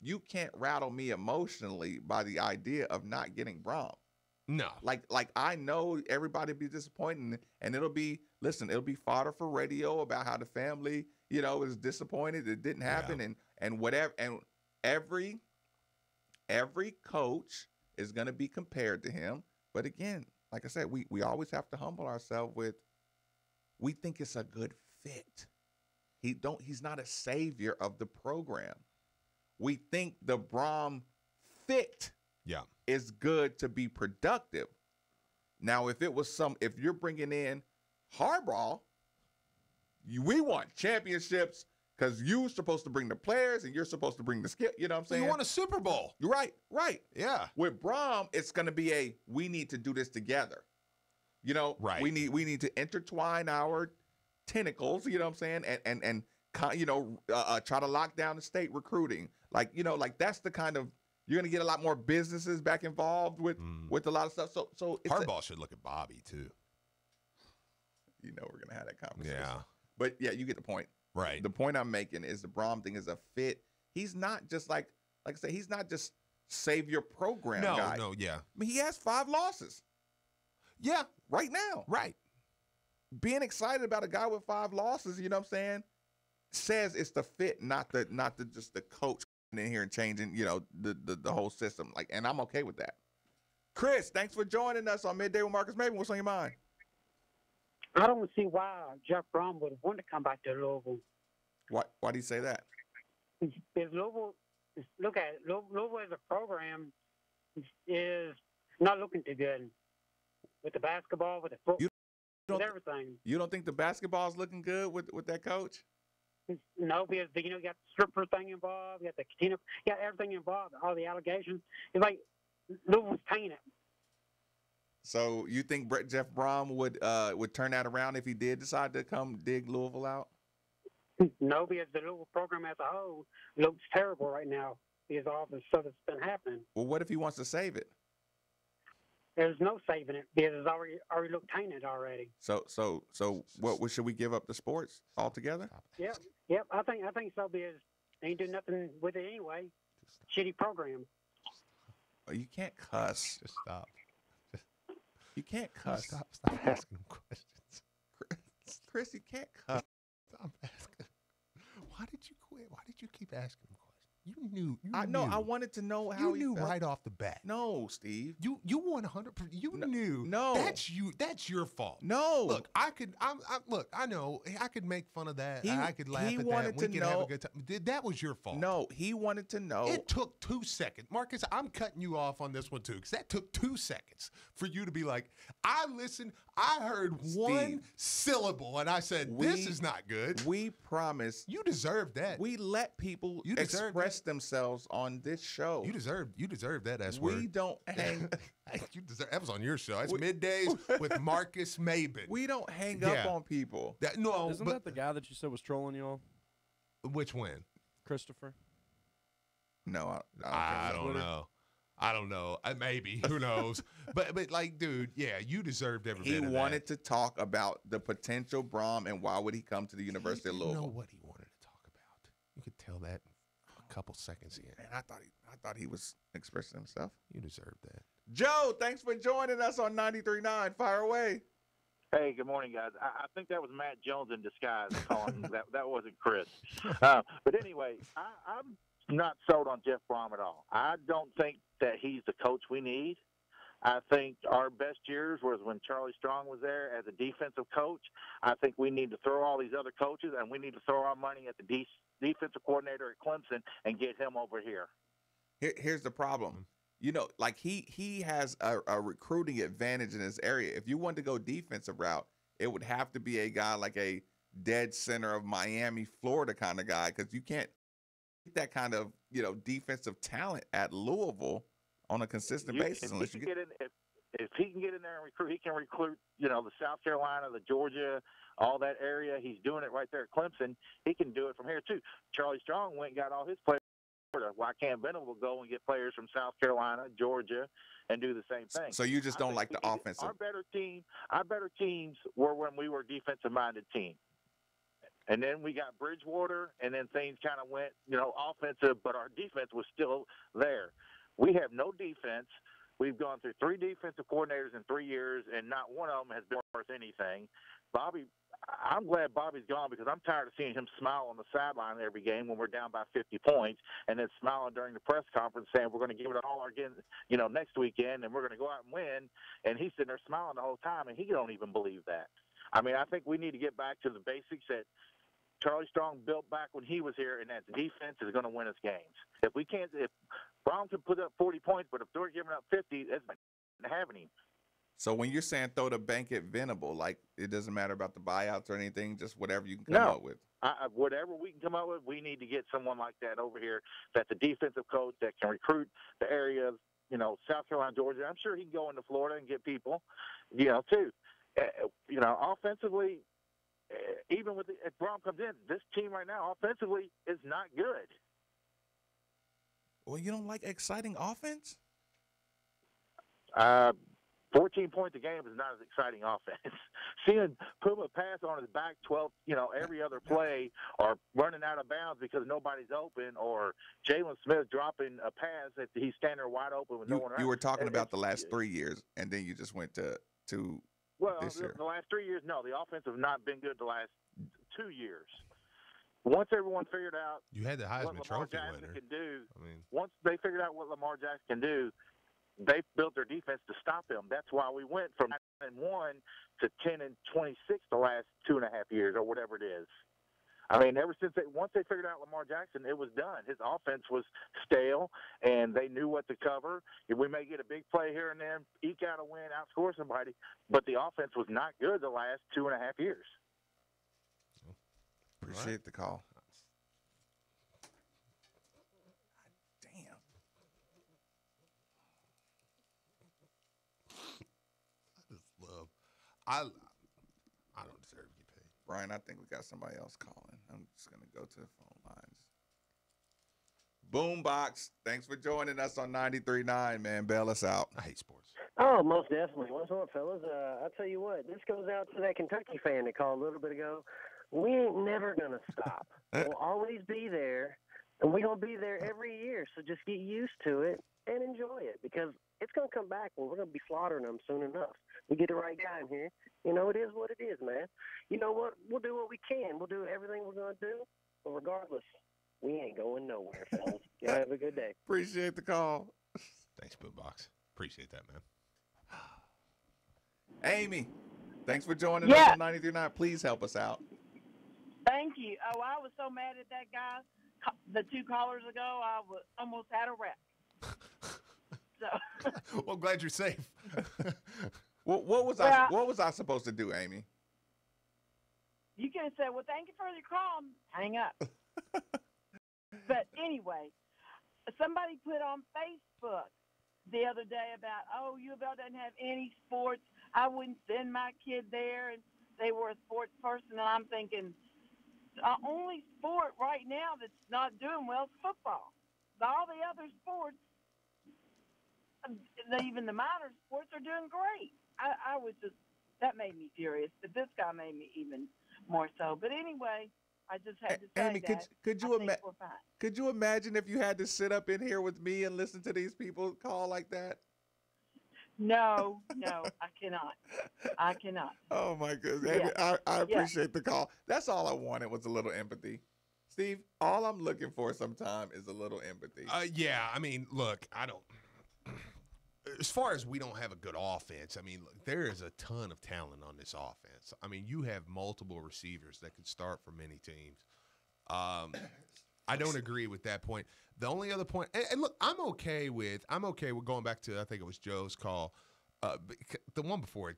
you can't rattle me emotionally by the idea of not getting Braum. No. Like I know everybody be disappointed, and it'll be fodder for radio about how the family, is disappointed it didn't happen, and whatever, and every coach is going to be compared to him. But again, like I said, we always have to humble ourselves with, we think it's a good fit. He's not a savior of the program. We think the Braum fit is good to be productive. Now, if you're bringing in Harbaugh, we want championships because you're supposed to bring the players and you're supposed to bring the skill. You know what I'm saying? You want a Super Bowl. Right. Yeah. With Braum, it's going to be we need to do this together. Right. We need to intertwine our tentacles, you know what I'm saying? And try to lock down the state recruiting. Like that's the kind of, you're going to get a lot more businesses back involved with a lot of stuff. So Harbaugh should look at Bobby too. We're going to have that conversation. Yeah. But yeah, you get the point. Right. The point I'm making is the Braum thing is a fit. He's not just like I said, he's not just save your program guy. No, yeah. I mean, he has 5 losses. Yeah. Right now. Right. Being excited about a guy with 5 losses, you know what I'm saying, says it's the fit, not the just the coach in here and changing, the whole system. And I'm okay with that. Chris, thanks for joining us on Midday with Marcus Maven. What's on your mind? I don't see why Jeff Braum would want to come back to Louisville. Why do you say that? Because Louisville, look at it, Louisville as a program is not looking too good with the basketball, with the football, with everything. You don't think the basketball is looking good with that coach? No, because you got the stripper thing involved, you got the casino, you got everything involved, all the allegations. It's like Louisville's tainted. So you think Jeff Braum would turn that around if he did decide to come dig Louisville out? No, because the Louisville program as a whole looks terrible right now because of all the stuff that's been happening. Well, what if he wants to save it? There's no saving it because it's already looked tainted already. So what should we give up the sports altogether? Yep. I think so because they ain't doing nothing with it anyway. Shitty program. You can't cuss. Just stop. You can't cuss. Stop asking him questions. Chris, you can't cuss. Stop asking. Why did you quit? Why did you keep asking him questions? You knew. I know. I wanted to know how you knew right off the bat. No, Steve. You 100%. You knew. No, that's you. That's your fault. No. Look, I know. I could make fun of that. I could laugh at that. We could have a good time. That was your fault. No, he wanted to know. It took 2 seconds, Marcus. I'm cutting you off on this one too because that took 2 seconds for you to be like, I listened. I heard one syllable, and I said, this is not good. We promise. You deserve that. We let people express themselves on this show. You deserve that S-word. We don't hang. That was on your show. It's Middays with Marcus Maben. We don't hang up on people. Isn't that the guy that you said was trolling you all? Which one? Christopher? No, I don't know. I don't know. Maybe. Who knows? but like, dude, yeah, you deserved every bit of that. He wanted to talk about the potential Brom and why would he come to the University of Louisville. You know what he wanted to talk about. You could tell that a couple seconds in. And I thought he was expressing himself. You deserved that. Joe, thanks for joining us on 93.9. Fire away. Hey, good morning, guys. I think that was Matt Jones in disguise calling. that wasn't Chris. But anyway, I'm not sold on Jeff Brom at all. I don't think that he's the coach we need. I think our best years was when Charlie Strong was there as a defensive coach. I think we need to throw all these other coaches, and we need to throw our money at the defensive coordinator at Clemson and get him over here. Here's the problem. You know, like he has a recruiting advantage in this area. If you want to go defensive route, it would have to be a guy like a dead center of Miami, Florida kind of guy, because you can't get that kind of, defensive talent at Louisville on a consistent basis. Unless if he can get in there and recruit, he can recruit, the South Carolina, the Georgia, all that area. He's doing it right there at Clemson. He can do it from here too. Charlie Strong went and got all his players. Why can't Venable go and get players from South Carolina, Georgia, and do the same thing? So you just don't like the offensive. Our better teams were when we were a defensive-minded team. And then we got Bridgewater, and then things kind of went, offensive, but our defense was still there. We have no defense. We've gone through 3 defensive coordinators in 3 years, and not one of them has been worth anything. I'm glad Bobby's gone because I'm tired of seeing him smile on the sideline every game when we're down by 50 points and then smiling during the press conference saying we're going to give it all again, next weekend and we're going to go out and win. And he's sitting there smiling the whole time, and he don't even believe that. I mean, I think we need to get back to the basics that Charlie Strong built back when he was here, and that defense is going to win us games. If Brown can put up 40 points, but if they're giving up 50, that's not happening. So when you're saying throw the bank at Venable, like it doesn't matter about the buyouts or anything, just whatever you can come up with. Whatever we can come up with, we need to get someone like that over here that's a defensive coach that can recruit the area of, South Carolina, Georgia. I'm sure he can go into Florida and get people, too. Offensively, even if Brom comes in, this team right now offensively is not good. Well, you don't like exciting offense? 14 points a game is not as exciting offense. Seeing Puma pass on his back 12, every other play, or running out of bounds because nobody's open, or Jalen Smith dropping a pass that he's standing there wide open with no one around. You were talking about the last 3 years, and then you just went to this year. The last 3 years, no. The offense has not been good the last 2 years. Once everyone figured out you had the Heisman what Lamar Trophy Jackson winner. can do, once they figured out what Lamar Jackson can do, they built their defense to stop him. That's why we went from 9-1 to 10-26 the last 2.5 years, or whatever it is. I mean, once they figured out Lamar Jackson, it was done. His offense was stale, and they knew what to cover. We may get a big play here and there, eke out a win, outscore somebody, but the offense was not good the last 2.5 years. Appreciate the call. Damn. I don't deserve to get paid. Brian, I think we got somebody else calling. I'm just going to go to the phone lines. Boombox, thanks for joining us on 93.9, man. Bail us out. I hate sports. Oh, most definitely. What's up, fellas? I'll tell you what, this goes out to that Kentucky fan that called a little bit ago. We ain't never going to stop. We'll always be there, and we're going to be there every year. So just get used to it and enjoy it, because it's going to come back when we're going to be slaughtering them soon enough. We get the right guy in here. It is what it is, man. You know what? We'll do what we can. We'll do everything we're going to do. But regardless, we ain't going nowhere, fellas. Y'all have a good day. Appreciate the call. Thanks, Boombox. Appreciate that, man. Amy, thanks for joining us on 93.9. Please help us out. Thank you. Oh, I was so mad at that guy. The 2 callers ago, I was almost had a wreck. So. Well, I'm glad you're safe. What was I supposed to do, Amy? You could have said, well, thank you for your call. Hang up. But anyway, somebody put on Facebook the other day about, U of L doesn't have any sports. I wouldn't send my kid there. And they were a sports person. And I'm thinking, the only sport right now that's not doing well is football. All the other sports, even the minor sports, are doing great. I was just, that made me furious. But this guy made me even more so. But anyway, I just had to say Amy, that. Could you imagine if you had to sit up in here with me and listen to these people call like that? No, I cannot. I cannot. Oh my goodness, Amy, I appreciate the call. That's all I wanted was a little empathy. Steve, all I'm looking for sometimes is a little empathy. Yeah, I mean, look, I don't. As far as we don't have a good offense, I mean, look, there is a ton of talent on this offense. I mean, you have multiple receivers that could start for many teams. I don't agree with that point. The only other point, and look, I'm okay with going back to, I think it was Joe's call. The one before it,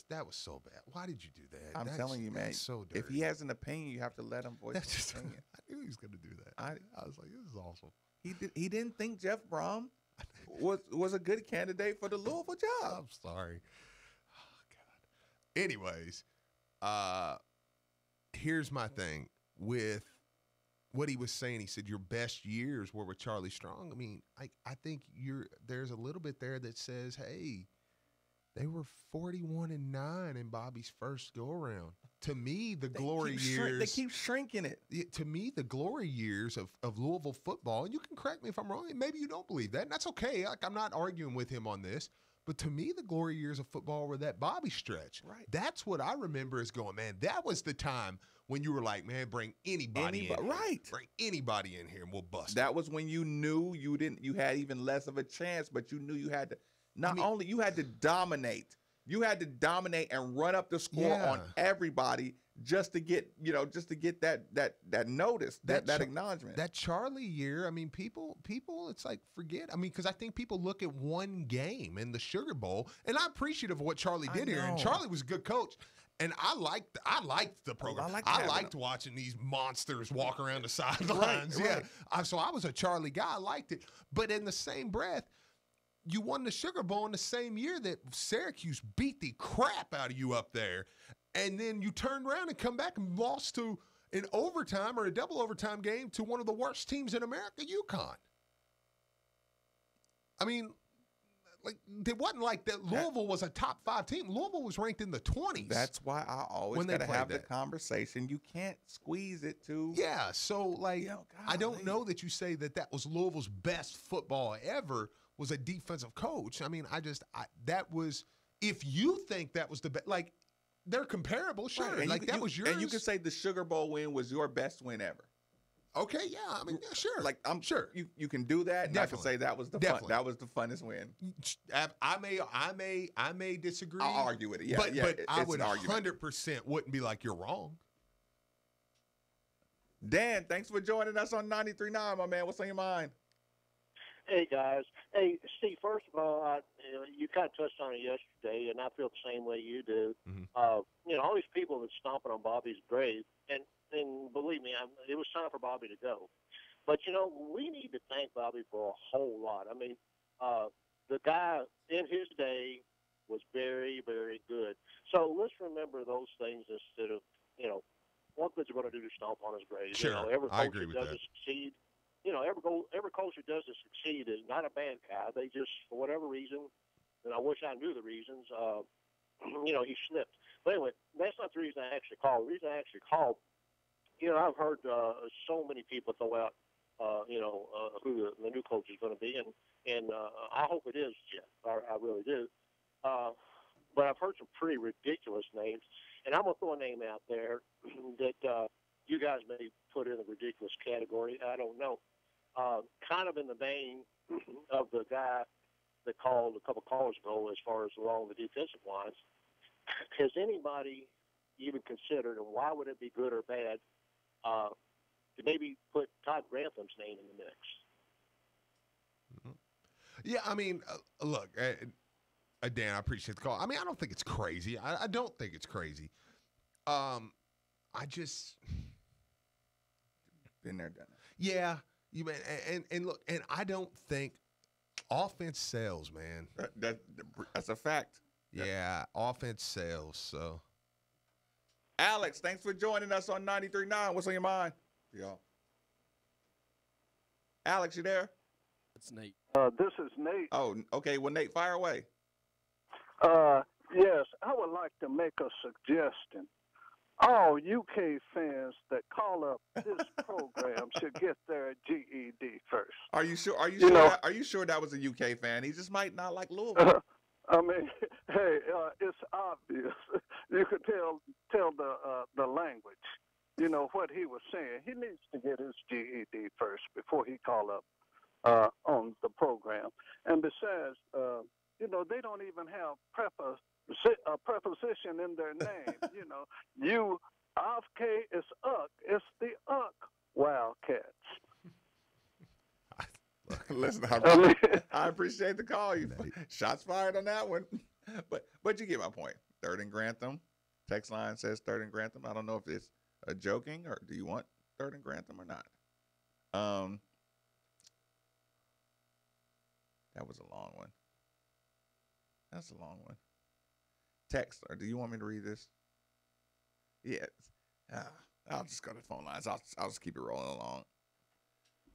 that was so bad. Why did you do that? I'm telling you, man. So dirty. If he has an opinion, you have to let him voice his opinion. I knew he was going to do that. I was like, this is awesome. He didn't think Jeff Brom was a good candidate for the Louisville job. I'm sorry. Oh, God. Anyways, here's my thing with what he was saying. He said your best years were with Charlie Strong. I mean, I think there's a little bit there that says, hey, they were 41-9 in Bobby's first go around. To me, the glory years. They keep shrinking it. To me, the glory years of Louisville football, and you can correct me if I'm wrong, and maybe you don't believe that, and that's okay. Like, I'm not arguing with him on this. But to me, the glory years of football were that Bobby stretch. Right. That's what I remember as going, man, that was the time when you were like, man, bring anybody in. Right. Bring anybody in here and we'll bust That was when you knew you had even less of a chance, but you knew you had to you had to dominate. You had to dominate and run up the score on everybody just to get that notice, that acknowledgement. That Charlie year, I mean, people, it's like, forget. I mean, because I think people look at one game in the Sugar Bowl, and I'm appreciative of what Charlie did here. And Charlie was a good coach. And I liked the program. I liked watching these monsters walk around the sidelines. Right. So I was a Charlie guy. I liked it. But in the same breath, you won the Sugar Bowl in the same year that Syracuse beat the crap out of you up there. And then you turned around and come back and lost to an overtime or a double overtime game to one of the worst teams in America, UConn. I mean, like, it wasn't like that Louisville was a top 5 team. Louisville was ranked in the 20s. That's why I always got to have the conversation. You can't squeeze it to. Yeah, so, like, I don't know that you say that was Louisville's best football ever was a defensive coach. I mean, that was, if you think that was the best, like, they're comparable, sure. Right. Like, that was yours. And you can say the Sugar Bowl win was your best win ever. Okay, yeah, I mean, yeah, sure. Like, I'm sure you can do that. And I can say that was the funnest win. I may disagree. I'll argue with it. Yeah, but I would 100% wouldn't be like you're wrong. Dan, thanks for joining us on 93.9, my man. What's on your mind? Hey, guys. Hey, Steve, first of all, you kind of touched on it yesterday, and I feel the same way you do. Mm-hmm. All these people that stomping on Bobby's grave, and believe me, it was time for Bobby to go. But, we need to thank Bobby for a whole lot. I mean, the guy in his day was very, very good. So let's remember those things instead of, what good's it going to do to stomp on his grave? Sure, every I coach agree with that that. doesn't succeed. Every coach who doesn't succeed is not a bad guy. They just, for whatever reason, and I wish I knew the reasons, he slipped. But anyway, that's not the reason I actually called. The reason I actually called, I've heard so many people throw out, who the new coach is going to be, and I hope it is Jeff. I really do. But I've heard some pretty ridiculous names, and I'm going to throw a name out there that you guys may put in the ridiculous category. I don't know. Kind of in the vein of the guy that called a couple callers ago as far as along the defensive lines. Has anybody even considered, and why would it be good or bad, to maybe put Todd Grantham's name in the mix? Mm-hmm. Yeah, I mean, look, Dan, I appreciate the call. I mean, I don't think it's crazy. I don't think it's crazy. I just been there, done it. Yeah, you man, and look, and I don't think offense sells, man. That's a fact. Yeah, offense sells. So, Alex, thanks for joining us on 93.9. What's on your mind, y'all? Alex, you there? It's Nate. This is Nate. Oh, okay. Well, Nate, fire away. Yes, I would like to make a suggestion. All UK fans that call up this program should get their GED first. Are you sure? Are you sure that was a UK fan? He just might not like Louisville. I mean, hey, it's obvious. You could tell the language. You know what he was saying. He needs to get his GED first before he call up on the program. And besides, they don't even have a preposition in their name. You, K is Uck. It's the Uck Wildcats. Listen, I appreciate the call. You shots fired on that one, but you get my point. Third and Grantham. Text line says third and Grantham. I don't know if it's a joking or do you want third and Grantham or not. That was a long one. That's a long one. Text, or do you want me to read this? Yeah. I'll just go to the phone lines. I'll just keep it rolling along.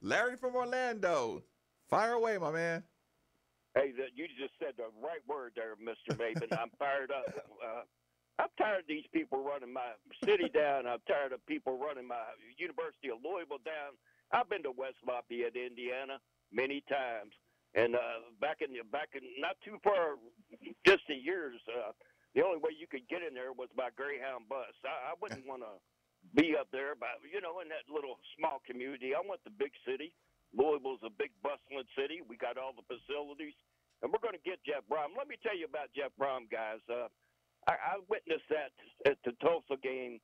Larry from Orlando. Fire away, my man. Hey, you just said the right word there, Mr. Maven. I'm fired up. I'm tired of these people running my city down. I'm tired of people running my University of Louisville down. I've been to West Lafayette, Indiana, many times. And back in not too far distant years, the only way you could get in there was by Greyhound bus. I wouldn't want to be up there, but in that little small community. I want the big city. Louisville's a big bustling city. We got all the facilities, and we're going to get Jeff Brom. Let me tell you about Jeff Brom, guys. I witnessed that at the Tulsa game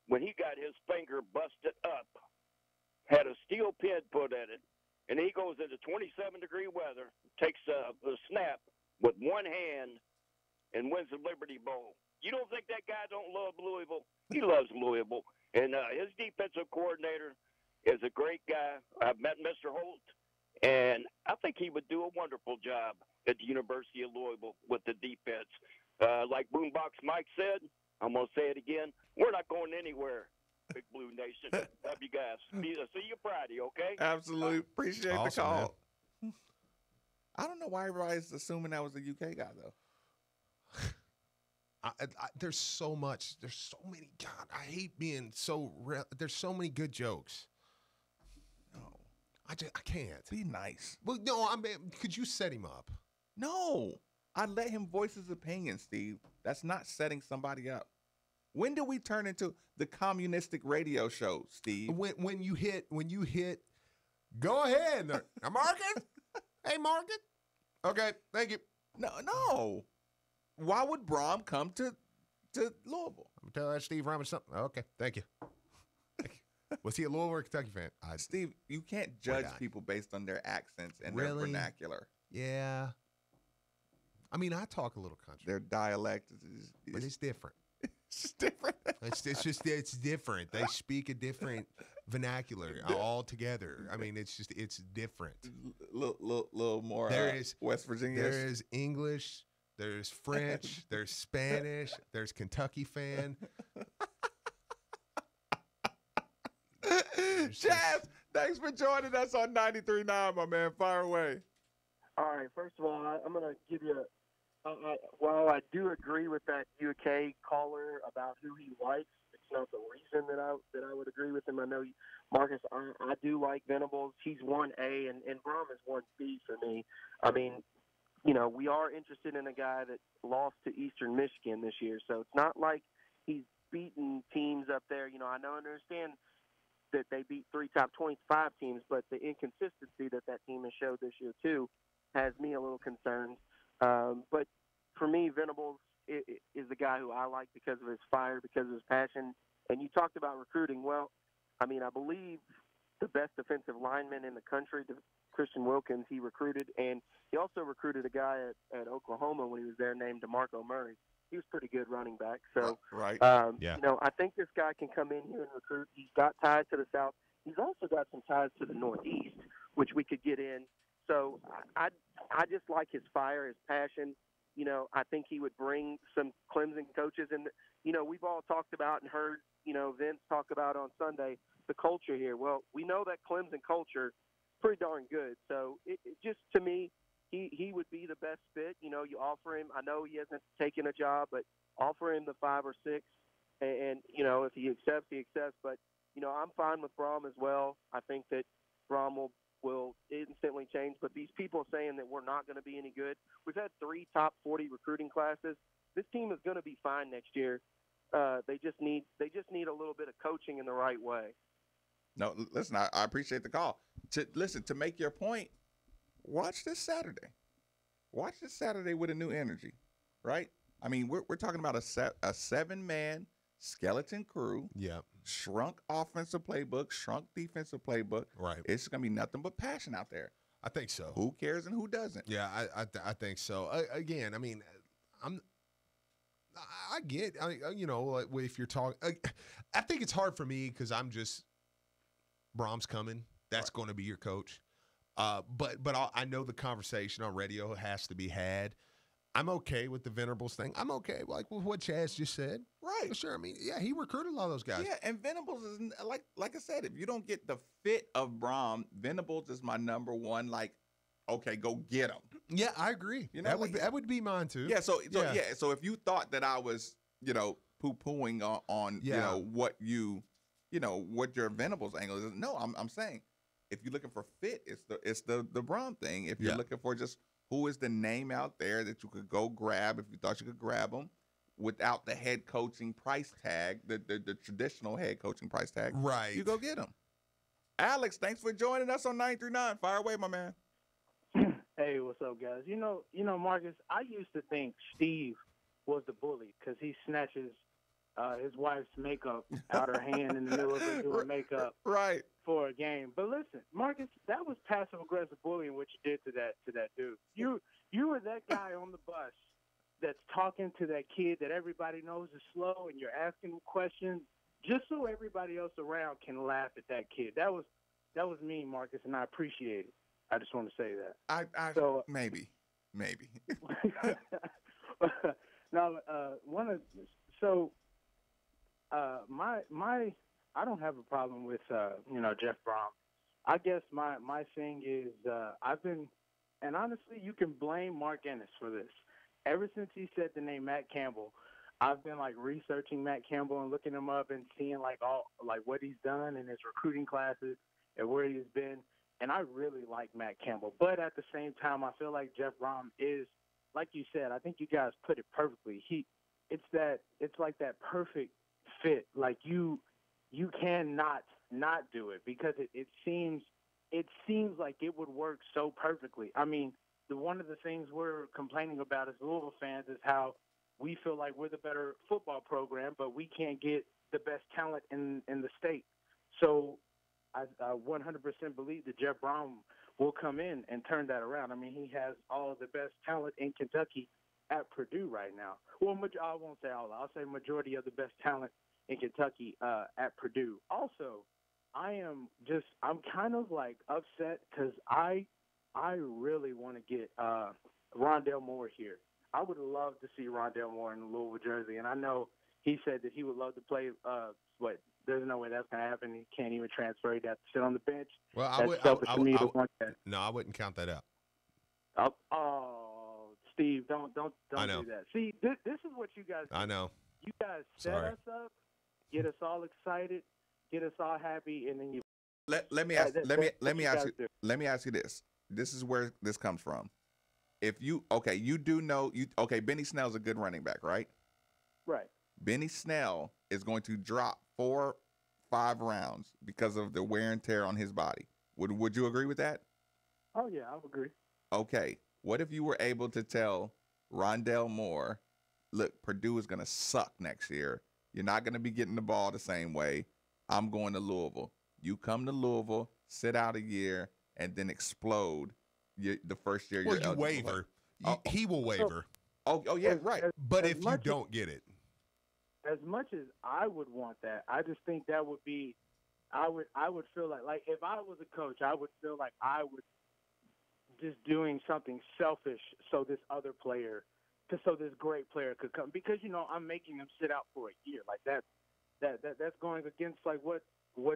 when he got his finger busted up, had a steel pin put in it, and he goes into 27-degree weather, takes a snap with one hand, and wins the Liberty Bowl. You don't think that guy don't love Louisville? He loves Louisville. And his defensive coordinator is a great guy. I've met Mr. Holt, and I think he would do a wonderful job at the University of Louisville with the defense. Like Boombox Mike said, I'm going to say it again, we're not going anywhere, Big Blue Nation. Love you guys. See you Friday, okay? Absolutely. Appreciate the Awesome, call. Man. I don't know why everybody's assuming that was a UK guy, though. There's so much. There's so many. God, I hate being so. There's so many good jokes. No, I can't. Be nice. Well, no, could you set him up? No, I let him voice his opinion, Steve. That's not setting somebody up. When do we turn into the communistic radio show, Steve? When you hit. Go ahead, Market. Hey, Market. Okay, thank you. No. Why would Brom come to Louisville? I'm telling that Steve Ramos something. Okay, thank you. Was he a Louisville or Kentucky fan? Steve, you can't judge people based on their accents and their vernacular. Yeah. I mean, I talk a little country. Their dialect but it's different. It's just different. It's different. They speak a different vernacular altogether. I mean, it's different. Little more. There is West Virginia. There is English. There's French, there's Spanish, there's Kentucky fan. Chaz, thanks for joining us on 93.9, my man. Fire away. All right, first of all, I'm going to give you while I do agree with that UK caller about who he likes, it's not the reason that I would agree with him. I know, Marcus, I do like Venables. He's 1A, and Brom is 1B for me. I mean, we are interested in a guy that lost to Eastern Michigan this year. So it's not like he's beaten teams up there. I understand that they beat 3 top 25 teams, but the inconsistency that team has showed this year too has me a little concerned. But for me, Venables is the guy who I like because of his fire, because of his passion. And you talked about recruiting. Well, I mean, I believe the best defensive lineman in the country, Christian Wilkins, he recruited, and He also recruited a guy at Oklahoma when he was there named DeMarco Murray. He was pretty good running back. So, Right. Yeah. you know, I think this guy can come in here and recruit. He's got ties to the South. He's also got some ties to the Northeast, which we could get in. So I just like his fire, his passion. You know, I think he would bring some Clemson coaches. And, you know, we've all talked about and heard, you know, Vince talk about on Sunday the culture here. Well, we know that Clemson culture is pretty darn good. So it just, to me, he would be the best fit. You know, you offer him, I know he hasn't taken a job, but offer him the 5 or 6. And you know, if he accepts, he accepts. But, you know, I'm fine with Brom as well. I think that Brom will instantly change. But these people saying that we're not going to be any good, we've had 3 top 40 recruiting classes. This team is going to be fine next year. They just need a little bit of coaching in the right way. No, listen, I appreciate the call. To make your point, watch this Saturday. Watch this Saturday with a new energy, right? I mean, we're talking about a 7-man skeleton crew. Yeah. Shrunk offensive playbook, shrunk defensive playbook. Right. It's going to be nothing but passion out there. I think so. Who cares and who doesn't? Yeah, I think so. Again, I mean, I get, you know, like, if you're talking, I think it's hard for me because I'm just, Brom's coming. That's going to be your coach. But I know the conversation on radio has to be had. I'm okay with the Venables thing. I'm okay, like with what Chaz just said. Right. Sure. I mean, yeah, he recruited a lot of those guys. Yeah, and Venables is like I said, if you don't get the fit of Brom, Venables is my number one. Like, okay, go get him. Yeah, I agree. You know, that would be mine too. Yeah. So if you thought that I was, you know, poo-pooing on you know what what your Venables angle is, no, I'm saying if you're looking for fit, it's the Brom thing. If you're looking for just who is the name out there that you could go grab if you thought you could grab them without the head coaching price tag, the traditional head coaching price tag, right? You go get them. Alex, thanks for joining us on 939. Fire away, my man. Hey, what's up, guys? You know, Marcus, I used to think Steve was the bully because he snatches his wife's makeup out her hand in the middle of her doing makeup for a game. But listen, Marcus, that was passive aggressive bullying what you did to that dude. You were that guy on the bus that's talking to that kid that everybody knows is slow, and you're asking him questions just so everybody else around can laugh at that kid. That was me, Marcus, and I appreciate it. I just want to say that. Maybe. Now, I don't have a problem with Jeff Brom. I guess my thing is and honestly, you can blame Mark Ennis for this. Ever since he said the name Matt Campbell, I've been like researching Matt Campbell and looking him up and seeing like what he's done in his recruiting classes and where he's been. And I really like Matt Campbell. But at the same time, I feel like Jeff Brom is, like you said, I think you guys put it perfectly. It's like that perfect fit. Like you cannot not do it because it seems like it would work so perfectly. I mean, one of the things we're complaining about as Louisville fans is how we feel like we're the better football program, but we can't get the best talent in the state. So I 100% believe that Jeff Brom will come in and turn that around. I mean, he has all of the best talent in Kentucky at Purdue right now. Well, I won't say all. I'll say majority of the best talent in Kentucky at Purdue. Also, I'm kind of like upset because I really want to get Rondale Moore here. I would love to see Rondale Moore in the Louisville jersey, and I know he said that he would love to play. There's no way that's going to happen. He can't even transfer. He'd have to sit on the bench. Well, I wouldn't count that out. Oh, Steve, don't do that. See, this is what you guys do. I know. You guys set us up, get us all excited, get us all happy, and then you. Let me ask you this. This is where this comes from. If you do know Benny Snell's a good running back, right? Right. Benny Snell is going to drop 4-5 rounds because of the wear and tear on his body. Would you agree with that? Oh yeah, I would agree. Okay. What if you were able to tell Rondale Moore, look, Purdue is going to suck next year. You're not going to be getting the ball the same way. I'm going to Louisville. You come to Louisville, sit out a year, and then explode the first year. Well, you're you eligible. waiver. He will waiver. Oh yeah, right. But as if you much as- don't get it, As much as I would want that, I just think that would be. I would feel like if I was a coach, I would feel like I would just doing something selfish so this other player, so this great player could come, because I'm making them sit out for a year. Like that's going against like what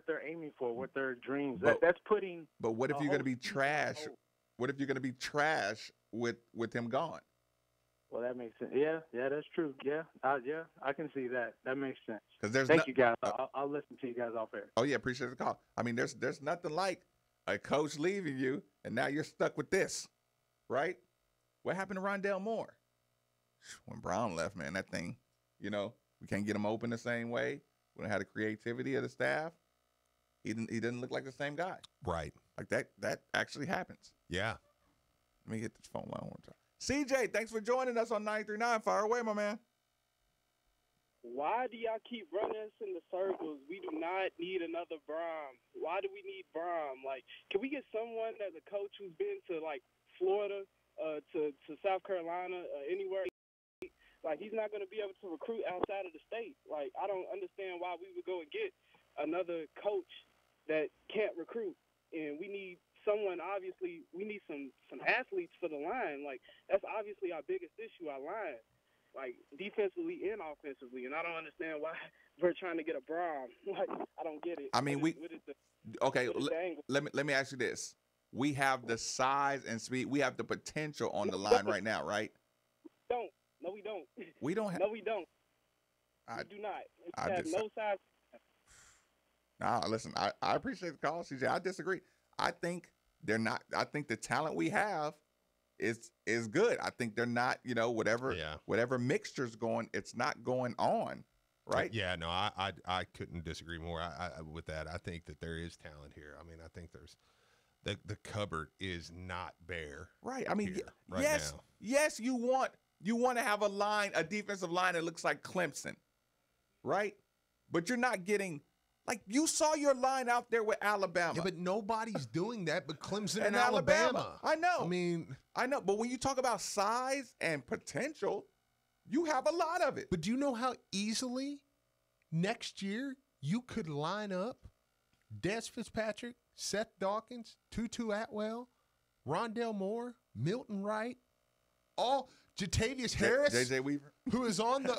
they're aiming for, what their dreams. That's putting. But what if a you're going to whole be trash? What if you're going to be trash with him gone? Well, that makes sense. Yeah, that's true. Yeah, I can see that. That makes sense. Because Thank you guys. I'll listen to you guys off air. Oh yeah, appreciate the call. I mean, there's nothing like a coach leaving you and now you're stuck with this, right? What happened to Rondell Moore? When Brown left, man, that thing, we can't get him open the same way. We don't have the creativity of the staff. He didn't look like the same guy. right? Like that actually happens. Yeah. Let me get this phone line one time. CJ, thanks for joining us on 939. Fire away, my man. Why do y'all keep running us in the circles? We do not need another Brom. Why do we need Brom? Like, can we get someone as a coach who's been to like Florida, to South Carolina, anywhere? Like, he's not going to be able to recruit outside of the state. Like, I don't understand why we would go and get another coach that can't recruit. And we need someone, obviously, we need some athletes for the line. Like, that's obviously our biggest issue, our line, like defensively and offensively. And I don't understand why we're trying to get a Brom. Like, I don't get it. I mean, let me ask you this. We have the size and speed. We have the potential on the line right now, right? No, we don't. We don't have. No, we don't. We do not. We have no size. Nah, listen, I appreciate the call, CJ. I disagree. I think they're not. I think the talent we have is good. I think they're not. Whatever mixture's going, it's not going on, right? Yeah, no, I couldn't disagree more with that. I think that there is talent here. I mean, I think there's the cupboard is not bare. Right. I mean, right yes, now. yes, you want to have a defensive line that looks like Clemson, right? But you're not getting. Like, you saw your line out there with Alabama. Yeah, but nobody's doing that but Clemson and Alabama. I know. I know. But when you talk about size and potential, you have a lot of it. But do you know how easily next year you could line up Des Fitzpatrick, Seth Dawkins, Tutu Atwell, Rondell Moore, Milton Wright, all Jatavius Harris, JJ Weaver, who is on. No,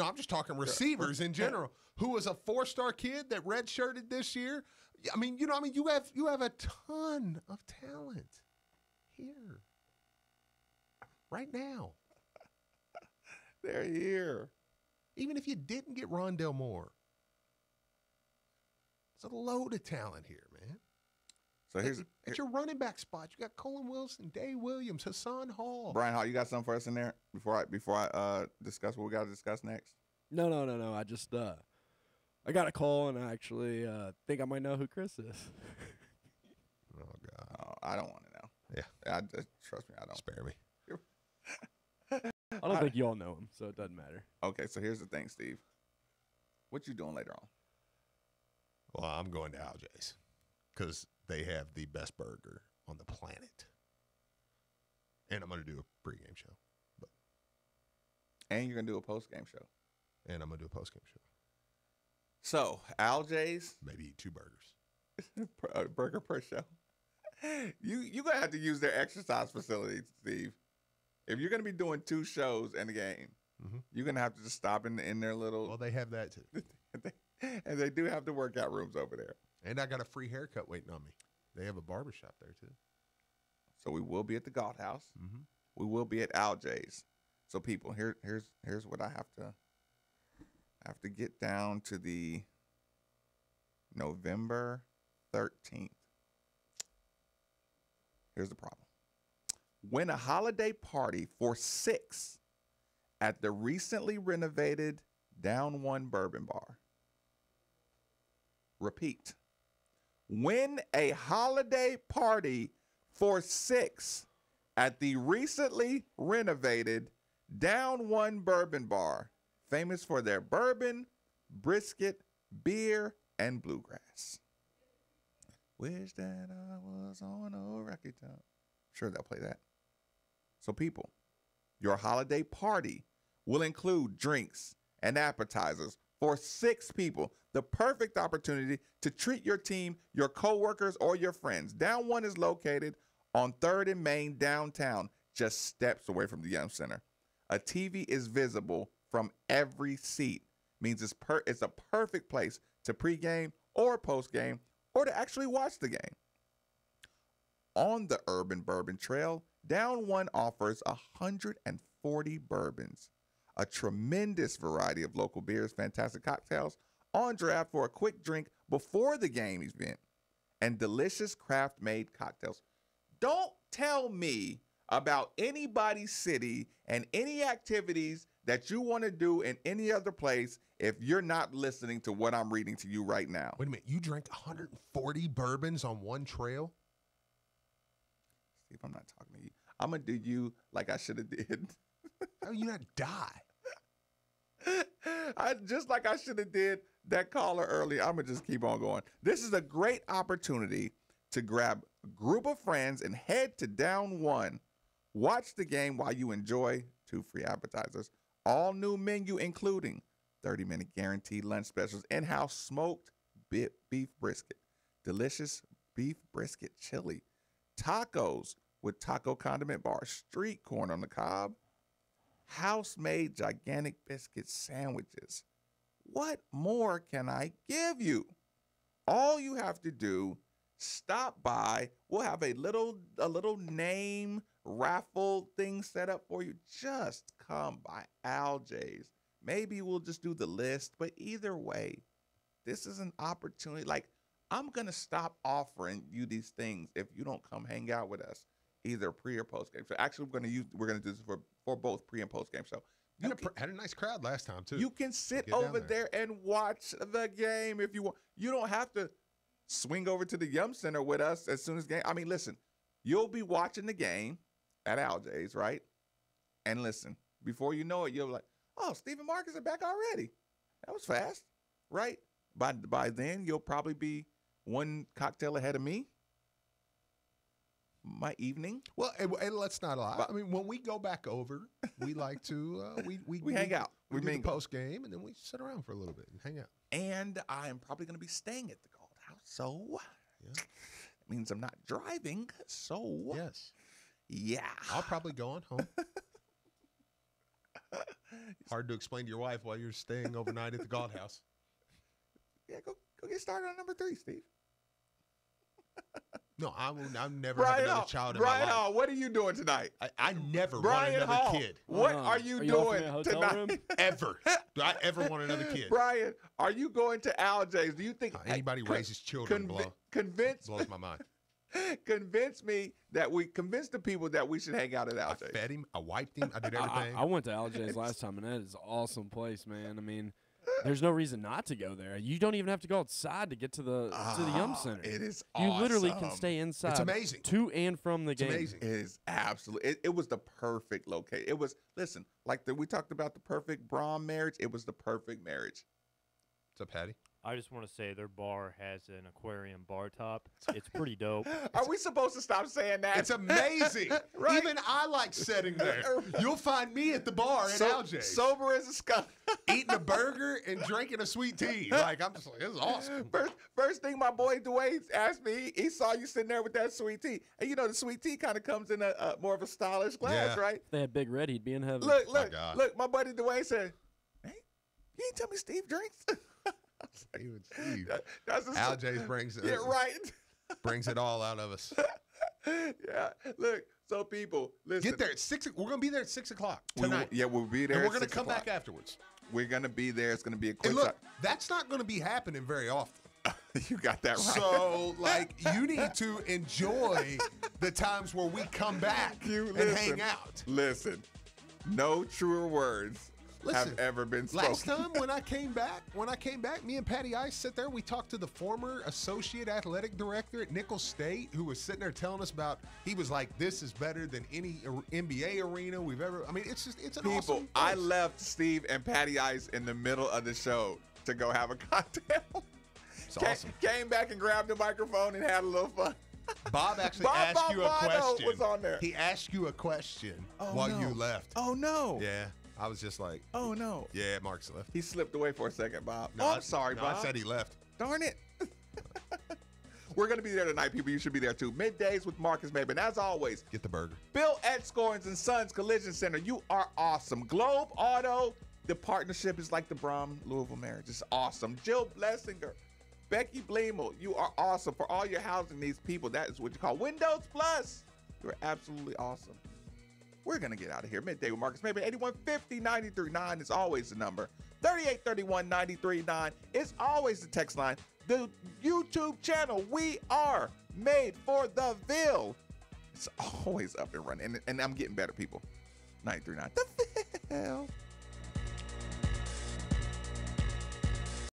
I'm just talking receivers in general. Who was a 4-star kid that redshirted this year? I mean, you have a ton of talent here right now. They're here. Even if you didn't get Rondell Moore, it's a load of talent here, man. So at your running back spot, you got Colin Wilson, Dave Williams, Hassan Hall. Brian Hall, you got something for us in there before I discuss what we got to discuss next? No. I just I got a call and I actually think I might know who Chris is. Oh God, I don't want to know. Yeah, trust me, I don't. Spare me. I don't think you all know him, so it doesn't matter. Okay, so here's the thing, Steve. What you doing later on? Well, I'm going to Alja's because they have the best burger on the planet. And I'm going to do a pregame show. And you're going to do a postgame show. And I'm going to do a postgame show. So, Alja's. Maybe eat 2 burgers. A burger per show. You're going to have to use their exercise facilities, Steve. If you're going to be doing 2 shows in a game, you're going to have to just stop in their little. Well, they have that too. And they do have the workout rooms over there. And I got a free haircut waiting on me. They have a barbershop there too. So we will be at the Galt House. We will be at Alja's. So people, here's what I have to get down to the November 13th. Here's the problem. Win a holiday party for 6 at the recently renovated Down One Bourbon Bar. Repeat. Win a holiday party for 6 at the recently renovated Down One Bourbon Bar, famous for their bourbon, brisket, beer, and bluegrass. Wish that I was on a Rocky Top. Sure, they'll play that. So, people, your holiday party will include drinks and appetizers for 6 people. The perfect opportunity to treat your team, your coworkers, or your friends. Down One is located on 3rd and Main downtown, just steps away from the Yum Center. A TV is visible from every seat. Means it's a perfect place to pregame or postgame or to actually watch the game. On the Urban Bourbon Trail, Down One offers 140 bourbons, a tremendous variety of local beers, fantastic cocktails, on draft for a quick drink before the game event, and delicious craft-made cocktails. Don't tell me about anybody's city and any activities that you want to do in any other place if you're not listening to what I'm reading to you right now. Wait a minute. You drank 140 bourbons on one trail? Steve, I'm not talking to you. I'm going to do you like I should have did. How you not die? Just like I should have did that caller earlier. I'm going to just keep on going. This is a great opportunity to grab a group of friends and head to Down One. Watch the game while you enjoy 2 free appetizers. All new menu including 30-minute guaranteed lunch specials, in-house smoked beef brisket, delicious beef brisket chili, tacos with taco condiment bar, street corn on the cob, house-made gigantic biscuit sandwiches. What more can I give you? All you have to do, stop by. We'll have a little name raffle thing set up for you. Just come by Al J's. Maybe we'll just do the list, but either way, this is an opportunity. Like, I'm going to stop offering you these things if you don't come hang out with us, either pre or post game. So actually, we're going to do this for both pre and post game. So Had a nice crowd last time too. you can sit over there and watch the game if you want. You don't have to swing over to the Yum Center with us as soon as game. I mean, listen, you'll be watching the game at Al J's, right? And listen, before you know it, you'll be like, oh, Steve and Marcus are back already. That was fast, right? By then, you'll probably be one cocktail ahead of me. My evening. Well, and let's not lie. I mean, when we go back over, we like to we hang out. We do the mingle. post game, and then we sit around for a little bit and hang out. And I am probably going to be staying at the Gold House, so it means I'm not driving. So yes, yeah, I'll probably go on home. Hard to explain to your wife while you're staying overnight at the Gold House. Yeah, go get started on number 3, Steve. No, I'm never have another child in my Brian life. Hall, what are you doing tonight? I never Brian want another Hall, kid. What are you doing tonight? Ever. Do I ever want another kid? Brian, are you going to Al J's? Do you think anybody raises children blows my mind. Convince the people that we should hang out at Al J's. I fed him. I wiped him. I did everything. I went to Al J's last time, and that is an awesome place, man. I mean, there's no reason not to go there. You don't even have to go outside to get to the Yum Center. It is You awesome. literally can stay inside. It's amazing. To and from the It's game. amazing. It is absolutely. It was the perfect location. It was, listen, we talked about the perfect Braun marriage. It was the perfect marriage. What's up, Patty? I just want to say their bar has an aquarium bar top. It's pretty dope. Are we supposed to stop saying that? It's amazing. Right? Even I like sitting there. You'll find me at the bar at Al J's. Sober as a skunk. Eating a burger and drinking a sweet tea. Like, I'm just like, this is awesome. First thing my boy Dwayne asked me, he saw you sitting there with that sweet tea. And you know the sweet tea kind of comes in a more of a stylish glass, right? If they had Big Red, he'd be in heaven. Look, my buddy Dwayne said, hey, you ain't tell me Steve drinks? Steve. That's Al J's brings it. Yeah, right. Brings it all out of us. Yeah. Look, so people, listen. Get there at 6. We're going to be there at 6 o'clock tonight. We'll be there. And we're going to come back afterwards. We're going to be there. It's going to be a quick And look, shot. that's not going to be happening very often. You got that right. So, you need to enjoy the times where we come back and hang out. Listen, no truer words have ever been spoken. Last time when I came back, me and Patty Ice sit there. We talked to the former associate athletic director at Nicholls State, who was sitting there telling us about. He was like, "This is better than any NBA arena we've ever." I mean, it's an awesome place. I left Steve and Patty Ice in the middle of the show to go have a cocktail. It's awesome. Came back and grabbed the microphone and had a little fun. Bob actually Bob asked you a Bovado question. was on there. He asked you a question while no. you left. Oh, no. Yeah. I was just like, Oh, no. yeah, Marcus left. He slipped away for a second, Bob. No, I'm sorry, Bob. I said he left. Darn it. We're going to be there tonight, people. You should be there, too. Middays with Marcus Maben. As always, Get the burger. Bill at Scorings & Sons Collision Center. You are awesome. Globe Auto, the partnership is like the Brom-Louisville marriage. It's awesome. Jill Blessinger, Becky Bleemel, you are awesome. For all your housing needs, people, that is what you call Windows Plus. You're absolutely awesome. We're going to get out of here. Midday with Marcus Maben. 8150-939 is always the number. 3831-939 is always the text line. The YouTube channel, we are made for the Ville. It's always up and running. And I'm getting better, people. 939. The Ville.